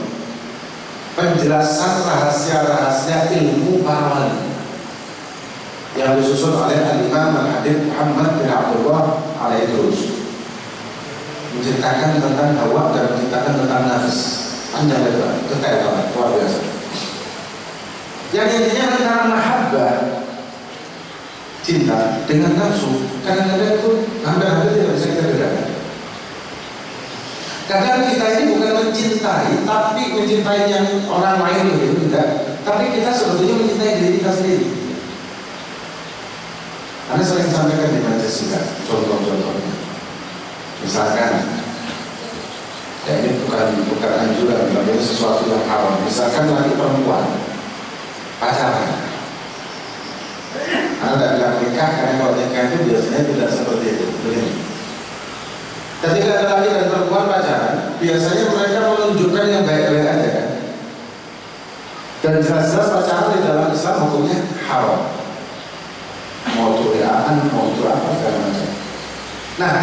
penjelasan rahasia-rahasia ilmu para wali, yang disusun oleh Al-Imam Al-Habib Muhammad bin Abdullah Al-Idrus, menceritakan tentang hawa dan menceritakan tentang nafs. Panjang lebar, detail banget, luar biasa. Yang intinya antara mahabbah, cinta dengan nafsu, kadang-kadang itu hampir-hampir tidak bisa kita bedakan. Kadang kita ini bukan mencintai, tapi mencintai yang orang lain itu tidak. Tapi kita sebetulnya mencintai diri kita sendiri. Anda sering sampaikan di majelis juga contoh-contohnya. Misalkan, ya ini bukan anjuran, tapi ini sesuatu yang haram. Misalkan lagi perempuan pacaran, Anda tidak bilang nikah karena kalau nikah itu biasanya tidak seperti itu. Begini. Ketika ada laki dan biasanya mereka menunjukkan yang baik-baik aja kan. Dan jelas-jelas pacaran di dalam Islam hukumnya haram. Mau itu riaan, mau itu apa segala macam. Nah,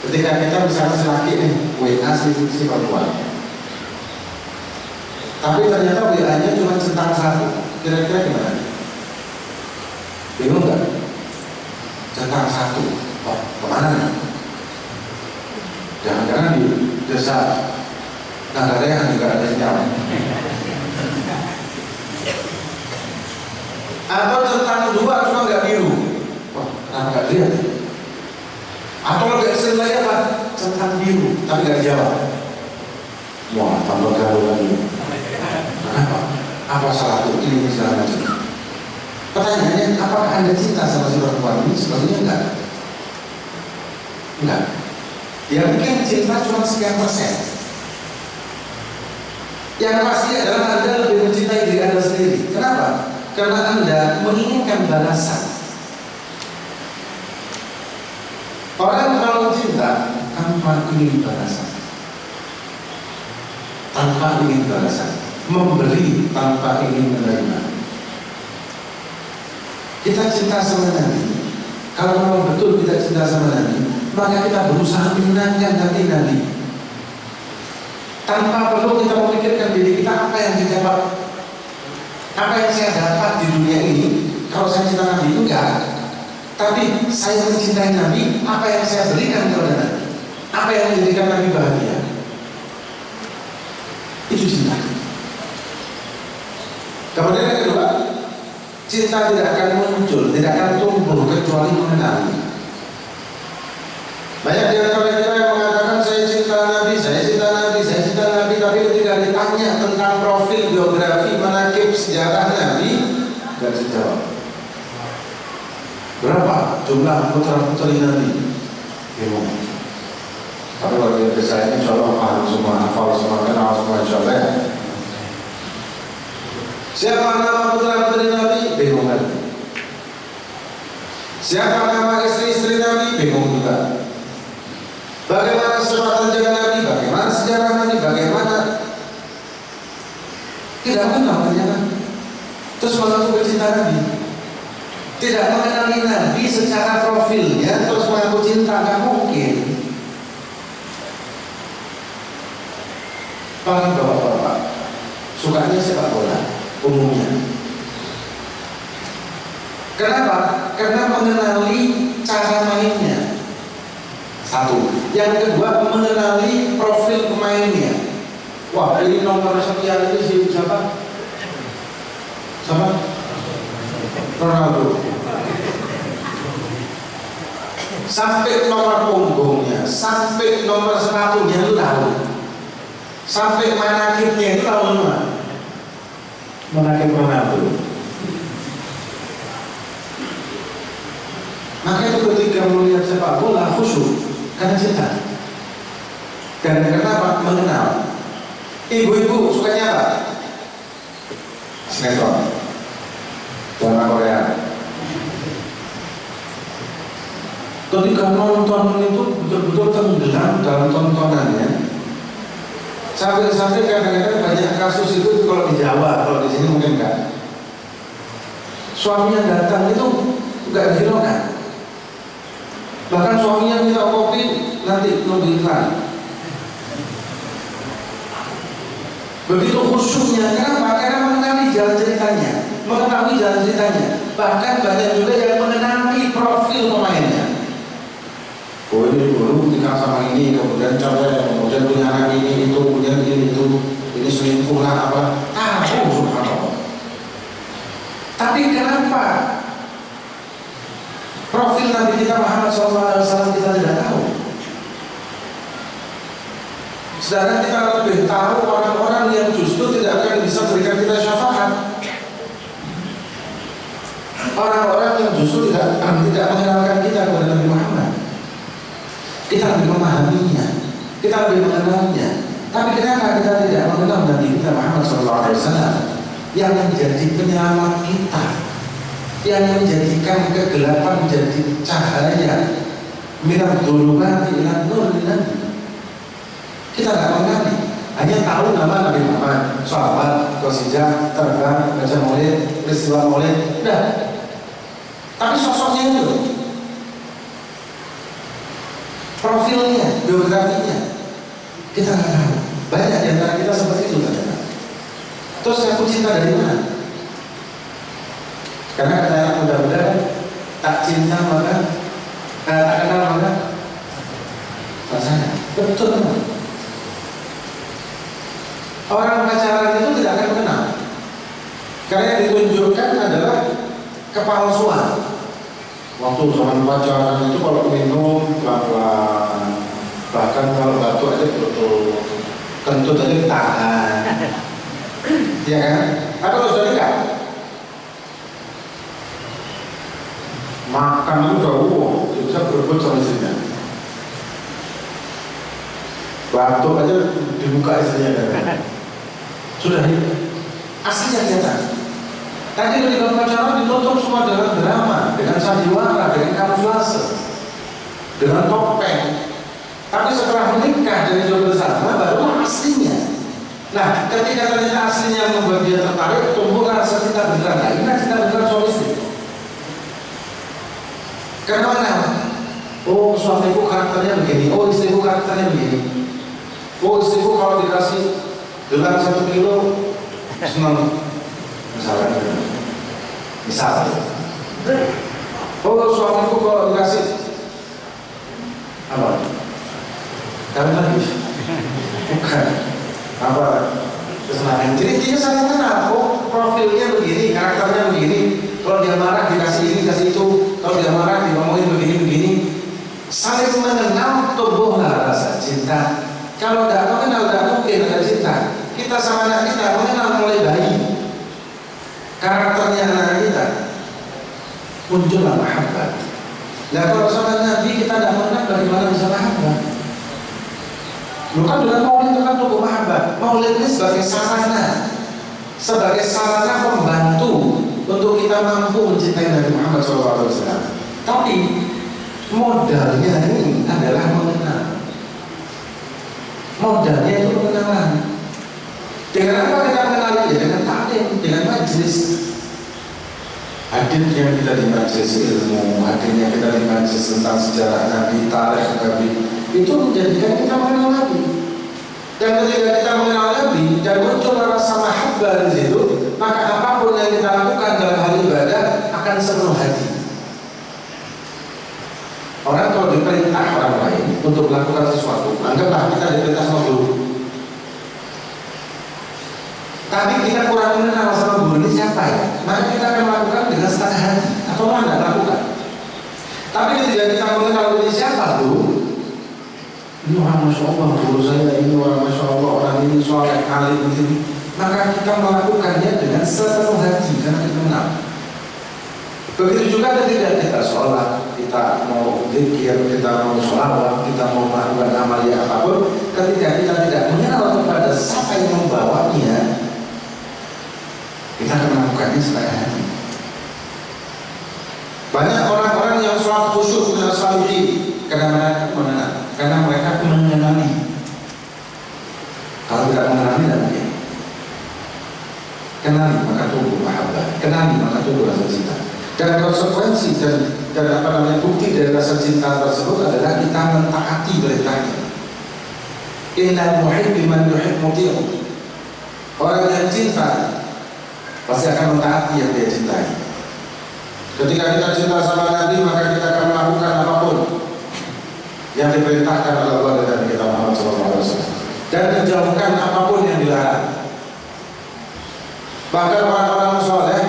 ketika kita misalnya si laki nih WA si perempuan, tapi ternyata WA-nya cuma centang satu, kira-kira gimana? Bingung nggak? Centang satu, oh kemana nih? Jangan-jangan di desa Nagarean juga ada senyawa. Atau centang dua cuma nggak biru, wah kenapa nggak lihat? Atau lebih ekstrim lagi apa? Centang biru tapi nggak jawab. Wah tambah galau lagi. Kenapa? Apa salahku ini segala macam? Pertanyaannya, apakah Anda cinta sama si perempuan ini? Sebenarnya enggak. Enggak. Ya mungkin cinta cuma sekian persen. Yang pasti adalah Anda lebih mencintai diri Anda sendiri. Kenapa? Karena Anda menginginkan balasan. Orang kalau cinta tanpa ingin balasan, tanpa ingin balasan, memberi tanpa ingin menerima. Kita cinta sama Nabi. Kalau memang betul kita cinta sama Nabi, maka kita berusaha menyenangkan hati Nabi. Tanpa perlu kita memikirkan diri kita apa yang didapat, apa yang saya dapat di dunia ini. Kalau saya cinta Nabi, enggak. Tapi saya mencintai Nabi, apa yang saya berikan kepada Nabi, apa yang menjadikan Nabi bahagia. Itu cinta. Kemudian yang kedua, cinta tidak akan muncul, tidak akan tumbuh kecuali mengenali. Banyak di antara kita yang mengatakan saya cinta Nabi, saya cinta Nabi, saya cinta Nabi, tapi ketika ditanya tentang profil, biografi, manaqib, sejarah Nabi, tidak dijawab. Berapa jumlah putra-putri Nabi? Bingung. Tapi kalau di desa ini insya Allah paham semua, hafal semua, kenal semua insya Allah ya. Siapa nama putra-putri Nabi? Bingung kan? Siapa nama istri-istri Nabi? Bingung juga. Bagaimana sifat jaga Nabi? Bagaimana sejarah Nabi? Bagaimana? Tidak mengenal ternyata. Terus mengaku bercinta Nabi. Tidak mengenali Nabi secara profilnya, terus mengaku cinta, nggak mungkin. Para bapak-bapak sukanya sepak bola umumnya. Kenapa? Karena mengenali cara mainnya. Satu. Yang kedua, mengenali profil pemainnya. Wah, ini nomor sekian ini si siapa? Siapa? Ronaldo. Sampai nomor punggungnya, sampai nomor sepatunya tahu. Sampai manaqibnya itu tahu semua. Manaqib Ronaldo. Maka itu ketika melihat sepak bola khusyuk karena cinta. Dan kenapa? Mengenal. Ibu-ibu sukanya apa? Sinetron, drama Korea. Ketika nonton itu betul-betul tenggelam dalam tontonannya. Sampai-sampai kadang-kadang banyak kasus itu kalau di Jawa, kalau di sini mungkin enggak. Suaminya datang itu enggak dihiraukan. Bahkan suaminya minta kopi, nanti nunggu iklan. Begitu khusyuknya, kenapa? Karena mengenali jalan ceritanya, mengetahui jalan ceritanya. Bahkan banyak juga yang mengenali profil pemainnya. Oh ini dulu nikah sama ini, kemudian capek, kemudian punya anak ini, itu, kemudian ini, itu, ini selingkuh lah apa. Tahu subhanallah. Tapi kenapa profil Nabi kita Muhammad SAW kita tidak tahu? Sedangkan kita lebih tahu orang-orang yang justru tidak akan bisa berikan kita syafaat. Orang-orang yang justru tidak mengenalkan kita kepada Nabi Muhammad. Kita lebih memahaminya, kita lebih mengenalnya. Tapi kenapa kita tidak mengenal Nabi kita Muhammad SAW yang menjadi penyelamat kita, yang menjadikan kegelapan menjadi cahaya, minad dhulumati ila nur Nabi. Kita nggak mengenali, hanya tahu nama Nabi Muhammad, sholawat, qasidah, terbang, baca maulid, peristiwa maulid, udah. Tapi sosoknya itu, profilnya, biografinya, kita nggak tahu. Banyak di antara kita seperti itu ternyata. Terus aku cinta dari mana? Karena kata anak muda-muda, tak cinta maka tak kenal maka rasanya betul kan? Orang pacaran itu tidak akan kenal, karena yang ditunjukkan adalah kepalsuan. Waktu zaman pacaran itu kalau minum pelan-pelan, bahkan kalau batuk aja betul, kentut aja ditahan, ya kan? Tapi kalau sudah nikah, makan itu udah bisa berebut sama istrinya. Batuk aja dibuka istrinya kan? Sudah aslinya kelihatan. Tadi ketika pacaran ditutup semua dengan drama, dengan sandiwara, dengan kamuflase, dengan topeng. Tapi setelah menikah dan hidup bersama baru aslinya. Nah, ketika ternyata aslinya membuat dia tertarik, tumbuh rasa cinta beneran. Nah, ini cinta beneran suami istri. Karena mana? Oh, suamiku karakternya begini. Oh, istriku karakternya begini. Oh, istriku kalau dikasih gelang 1 kilo senang. Misalnya, oh suamiku kalau dikasih apa? Kalian lagi? Bukan. Apa? Kesenangan. Jadi dia saling kenal. Oh profilnya begini, karakternya begini. Kalau dia marah dikasih ini, dikasih itu. Kalau dia marah ngomongin begini. Saling mengenal, tumbuhlah rasa cinta. Kalau tidak mengenal, tidak mungkin ada cinta. Kita sama anak kita mengenal mulai bayi. Karakternya anak kita muncullah mahabbah. Nah kalau sama Nabi kita tidak mengenal, bagaimana bisa mahabbah? Bukan dengan maulid itu kan tumbuh mahabbah. Maulid ini sebagai sarana pembantu untuk kita mampu mencintai Nabi Muhammad SAW. Tapi modalnya ini adalah mengenal. Modalnya itu pengenalan. Dengan apa kita mengenal dia? Dengan taklim, dengan majlis. Hadirnya kita di majlis ilmu, hadirnya kita di majlis tentang sejarah Nabi, tarikh Nabi, itu menjadikan kita mengenal Nabi. Dan ketika kita mengenal Nabi dan muncul rasa mahabbah di situ, maka apapun yang kita lakukan dalam hal ibadah akan sepenuh hati. Orang kalau diperintah orang lain untuk melakukan sesuatu, anggaplah kita diperintah sama guru. Tapi kita kurang mengenal sama guru ini siapa ya, maka kita akan melakukan dengan setengah hati atau malah tidak melakukan. Tapi ketika kita mengenal ini siapa guru, ini orang Masya Allah guru saya, ini orang Masya Allah, orang ini soleh alim begini, maka kita melakukannya dengan sepenuh hati karena kita mengenal. Begitu juga ketika kita sholat, kita mau zikir, kita mau sholawat, kita mau melakukan amalia apapun, ketika kita tidak mengenal kepada siapa yang membawanya, kita akan melakukannya setengah hati. Banyak orang-orang yang sholat khusyuk dengan salihin karena mereka mengenali. Kalau tidak mengenali, tidak mungkin. Kenali maka tumbuh mahabbah, kenali maka tumbuh rasa cinta. Dan konsekuensi dan bukti dari rasa cinta tersebut adalah kita mentaati perintahnya. Innal muhibbi man yuhib muti'u. Orang yang cinta pasti akan mentaati yang dia cintai. Ketika kita cinta sama Nabi, maka kita akan melakukan apapun yang diperintahkan oleh Allah dan Nabi kita Muhammad SAW, dan menjauhkan apapun yang dilarang. Bahkan orang-orang soleh,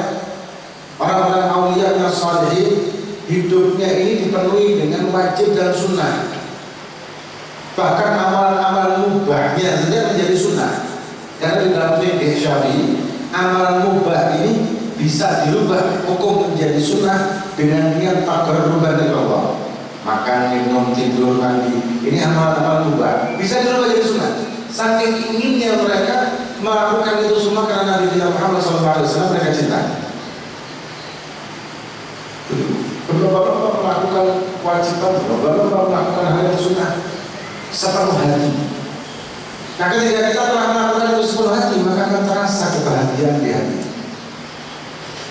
orang-orang aulia yang salihin, hidupnya ini dipenuhi dengan wajib dan sunnah. Bahkan amalan-amalan mubahnya saja menjadi sunnah. Karena di dalam fikih Syafi'i, amalan mubah ini bisa dirubah hukum menjadi sunnah dengan niat takarruban dari Allah. Makan, minum, tidur, mandi, ini amalan-amalan mubah bisa dirubah jadi sunnah. Saking inginnya mereka melakukan itu semua karena Nabi Muhammad SAW mereka cinta. Berlomba-lomba melakukan kewajiban, berlomba-lomba melakukan hal yang sunnah sepenuh hati. Nah, ketika kita telah melakukan itu sepenuh hati, maka akan terasa kebahagiaan di hati,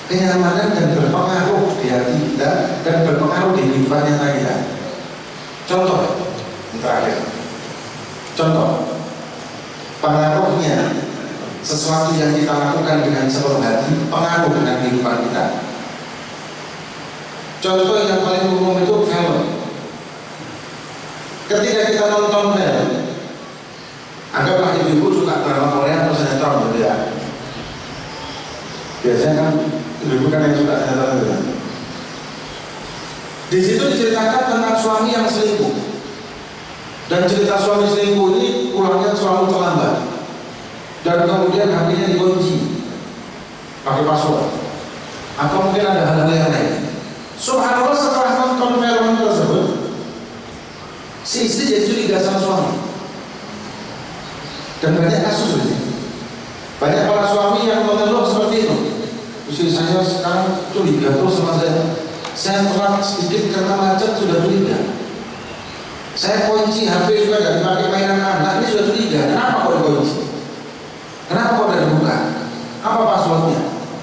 kenyamanan dan berpengaruh di hati kita dan berpengaruh di kehidupan nyata kita. Contoh yang terakhir, contoh pengaruhnya sesuatu yang kita lakukan dengan sepenuh hati pengaruh dengan kehidupan kita. Contoh yang paling umum itu film. Ketika kita nonton film, anggaplah ibu-ibu suka drama Korea atau sinetron gitu ya. Biasanya kan ibu-ibu kan yang suka sinetron gitu. Di situ diceritakan tentang suami yang selingkuh. Dan cerita suami selingkuh ini pulangnya selalu terlambat. Dan kemudian HP-nya dikunci pakai password. Atau mungkin ada hal-hal yang lain. Subhanallah, setelah nonton film tersebut, si istri jadi curiga sama suami. Dan banyak kasus ini. Banyak para suami yang mengeluh seperti itu. Istri saya sekarang curiga terus sama saya. Saya telat sedikit karena macet sudah curiga. Saya kunci HP juga dari pakai mainan anak, ini sudah curiga. Kenapa kok dikunci? Kenapa kok tidak dibuka? Apa passwordnya?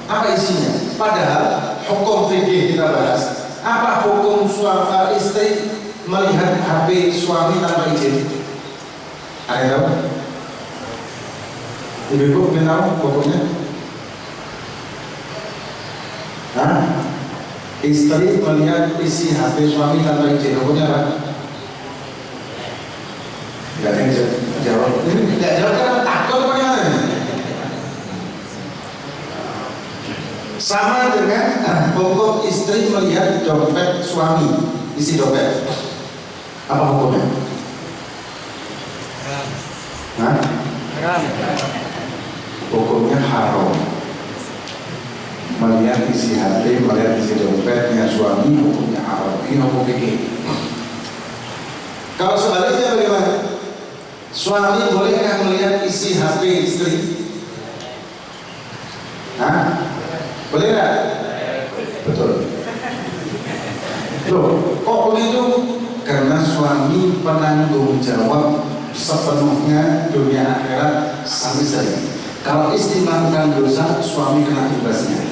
Apa isinya? Padahal hukum fikih kita bahas. Apa hukum suami istri melihat HP suami tanpa izin? Ada yang tahu? Ibu-ibu mungkin tahu hukumnya? Hah? Istri melihat isi HP suami tanpa izin, hukumnya apa? Tidak ada yang jawab. Ini tidak jawab karena takut apa gimana? Sama dengan hukum istri melihat dompet suami, isi dompet. Apa hukumnya? Hah? Hukumnya haram. Melihat isi HP, melihat isi dompetnya suami, hukumnya haram. Ini hukum fikih. Kalau sebaliknya bagaimana? Suami bolehkah melihat isi HP istri? Hah? Boleh nggak? Betul. Loh, kok begitu? Karena suami penanggung jawab sepenuhnya dunia akhirat sampai sering. Kalau istri melakukan dosa, suami kena imbasnya.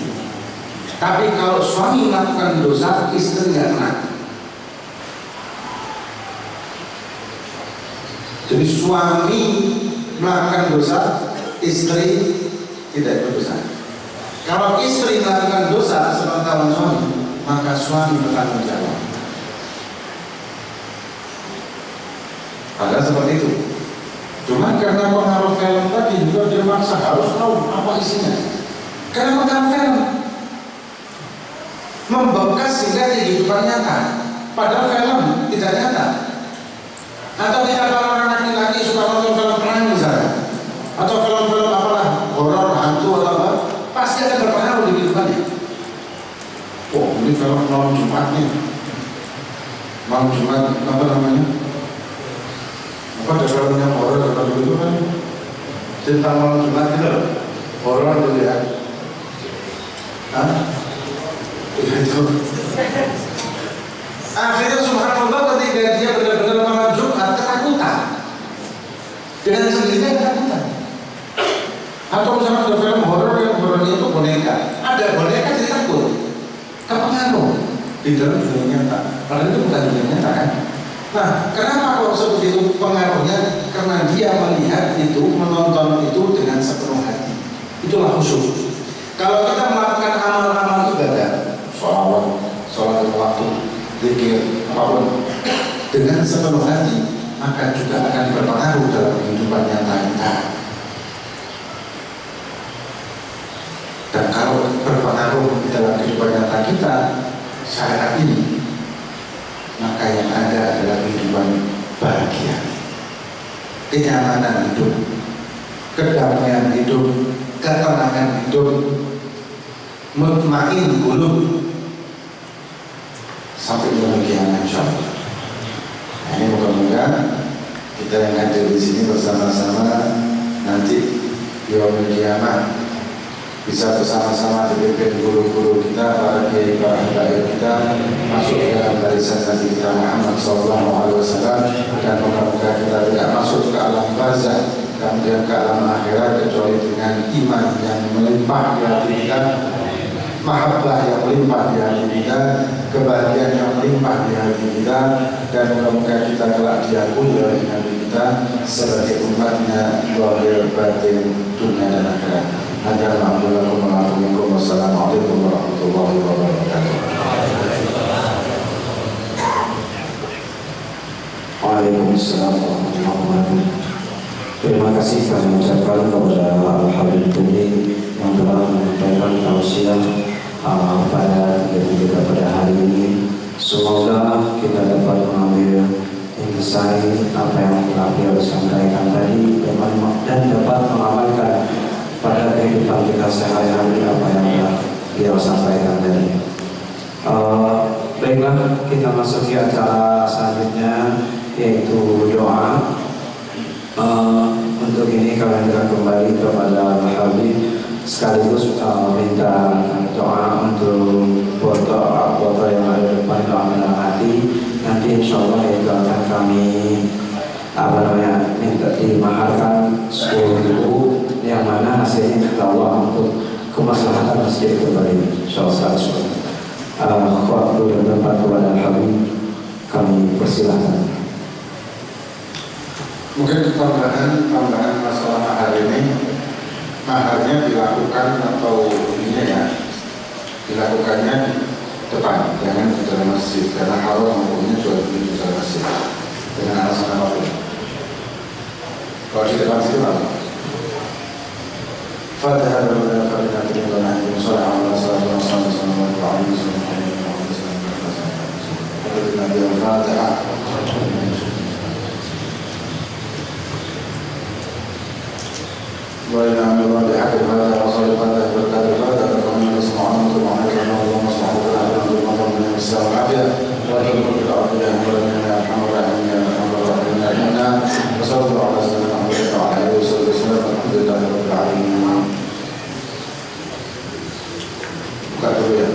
Tapi kalau suami melakukan dosa, istri nggak kena. Jadi suami melakukan dosa, istri tidak berdosa. Kalau istri melakukan dosa sepengetahuan suami, maka suami bertanggung jawab. Padahal seperti itu. Cuma karena pengaruh film tadi juga dia maksa harus tahu apa isinya. Karena pengaruh film membekas hingga kehidupan nyata. Padahal film tidak nyata. Atau kita kalau orang laki-laki suka nonton film perang misalnya, atau film-film apalah horor, hantu atau apa, pasti akan berpengaruh di kehidupannya. Oh, ini film malam Jumat nih. Malam Jumat apa namanya? Apa ada film yang horor atau itu kan? Cerita malam Jumat itu horor gitu ya. Hah? Itu. Akhirnya subhanallah ketika dia benar-benar malam Jumat ketakutan. Dengan sendirinya ketakutan. Atau misalnya ada film horor yang horornya itu boneka. Ada boneka jadi takut. Kepengaruh di dalam dunia nyata. Padahal itu bukan dunia nyata kan? Nah, kenapa kok seperti itu pengaruhnya? Karena dia melihat itu, menonton itu dengan sepenuh hati. Itulah khusyuk. Kalau kita melakukan amal-amal ibadah, sholat waktu, zikir, apapun, dengan sepenuh hati, maka juga akan berpengaruh dalam kehidupan nyata kita. Dan kalau berpengaruh dalam kehidupan nyata kita saat ini, maka yang ada adalah kehidupan bahagia, kenyamanan hidup, kedamaian hidup, ketenangan hidup, mutmain qulub sampai kebahagiaan insyaallah. Nah, ini moga-moga kita yang hadir di sini bersama-sama nanti di yaumul qiyamah bisa bersama-sama dipimpin guru-guru kita, para kiai, para habaib kita masuk ke dalam barisan Nabi kita Muhammad SAW, dan moga-moga kita tidak masuk ke alam barzakh kemudian ke alam akhirat kecuali dengan iman yang melimpah di hati kita, mahabbah yang melimpah di hati kita, kebahagiaan yang melimpah di hati kita, dan semoga kita kelak diakui oleh Nabi kita sebagai umatnya zahir batin dunia dan akhirat. Wassalamualaikum warahmatullahi wabarakatuh. Waalaikumsalam warahmatullahi wabarakatuh. Terima kasih kami ucapkan kepada Al-Habib Tumi yang telah menyampaikan tausiah pada kita pada hari ini. Semoga kita dapat mengambil insight apa yang telah beliau sampaikan tadi dan dapat mengamalkan pada kehidupan kita sehari-hari apa yang telah beliau sampaikan tadi. Baiklah, kita masuk ke acara selanjutnya, yaitu doa. Untuk ini kalian kembali kepada Al-Habib sekaligus minta doa untuk foto yang ada di depan, doa dalam hati. Nanti insya Allah itu akan kami minta dimaharkan 10.000 yang mana hasilnya insya Allah untuk kemaslahatan masjid kembali. Insya Allah waktu dan tempat kepada Al-Habib kami persilahkan. Mungkin tambahan masalah mahar ini, maharnya dilakukan atau ini ya, dilakukannya di depan, jangan di dalam masjid, karena kalau hukumnya jual beli di dalam masjid dengan alasan apapun. Kalau di depan situ apa? Fatihah berdoa Fatihah terima kasih Wassalamualaikum warahmatullahi wabarakatuh. وإلى أن الله بحق هذا وصل هذا وكذا هذا فمن يسمعون ومن اللهم صل على محمد والسلام العافية وأجعل كل عافية ولنا يا أرحم الراحمين يا أرحم الراحمين آمين وصلى الله على سيدنا محمد وعلى آله وصحبه وسلم الحمد لله رب العالمين. Buka dulu ya.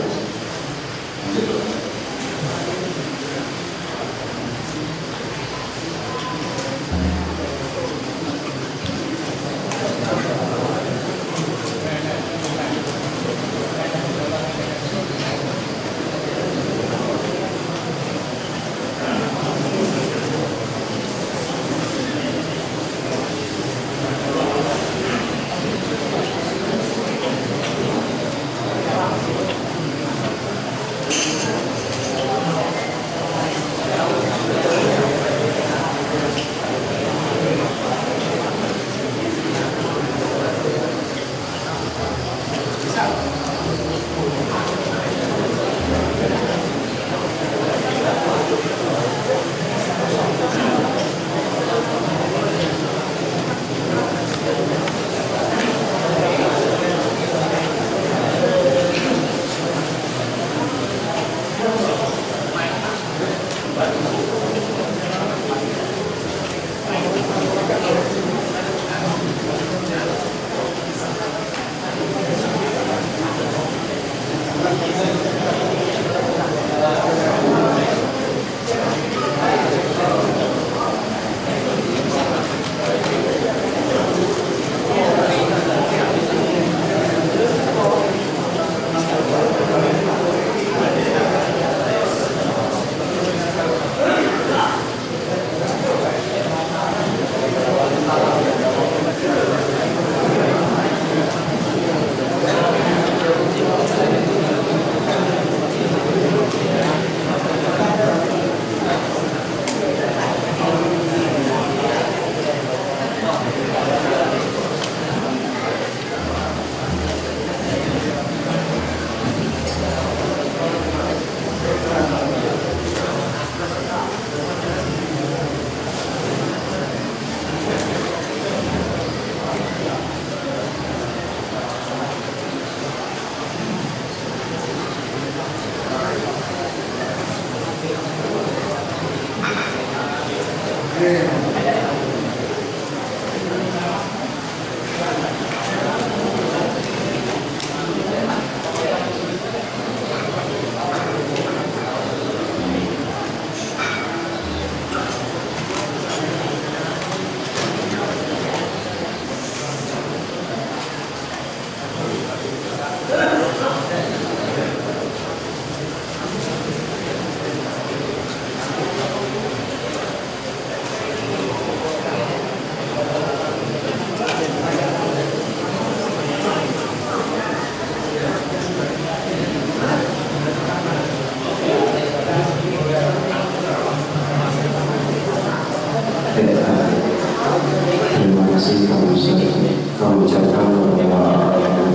kami ucapkan kepada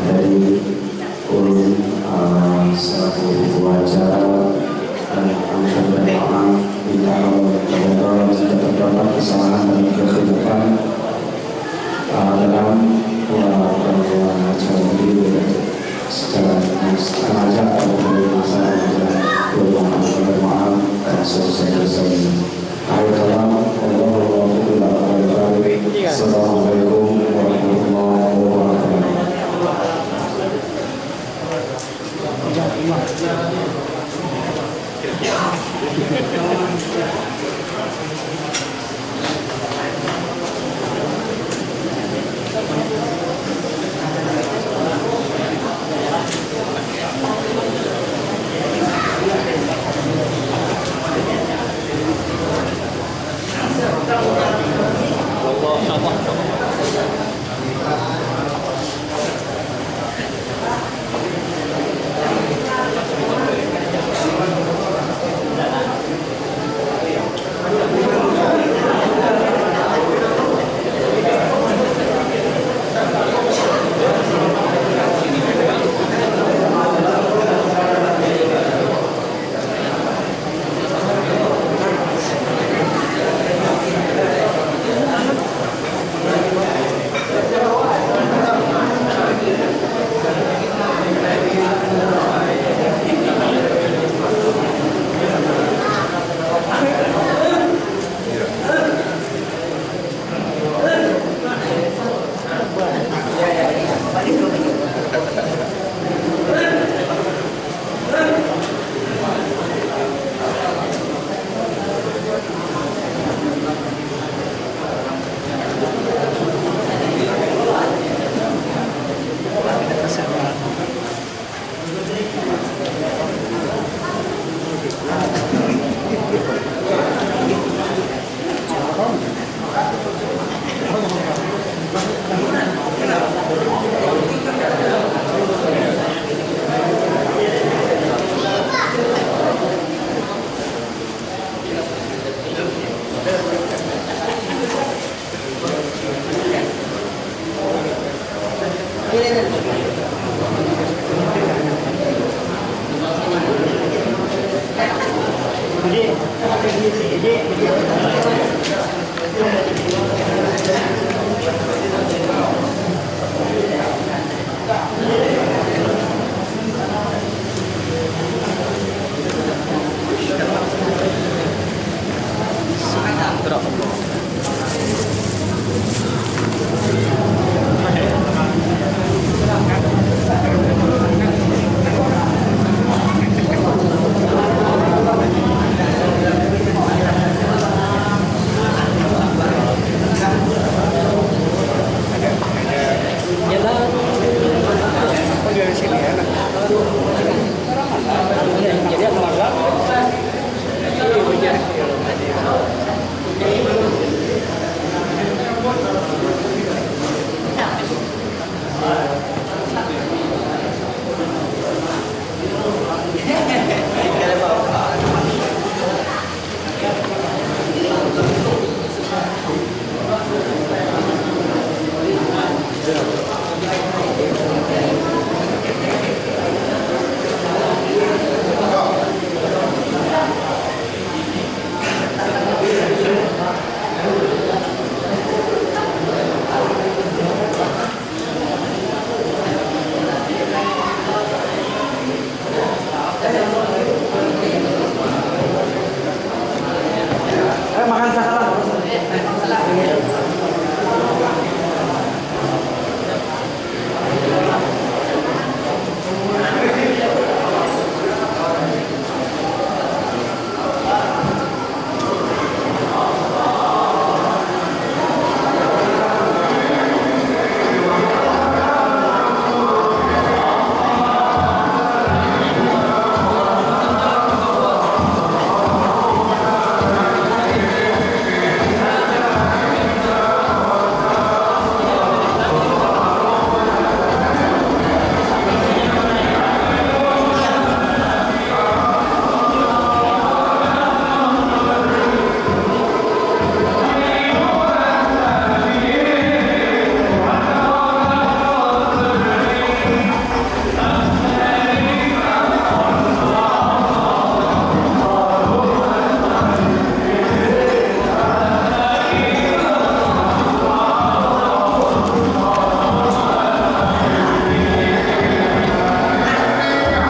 dari ulun selaku acara dan angkat berdoa minta Allah jika terdapat kesalahan dan kehidupan dalam acara ini secara sengaja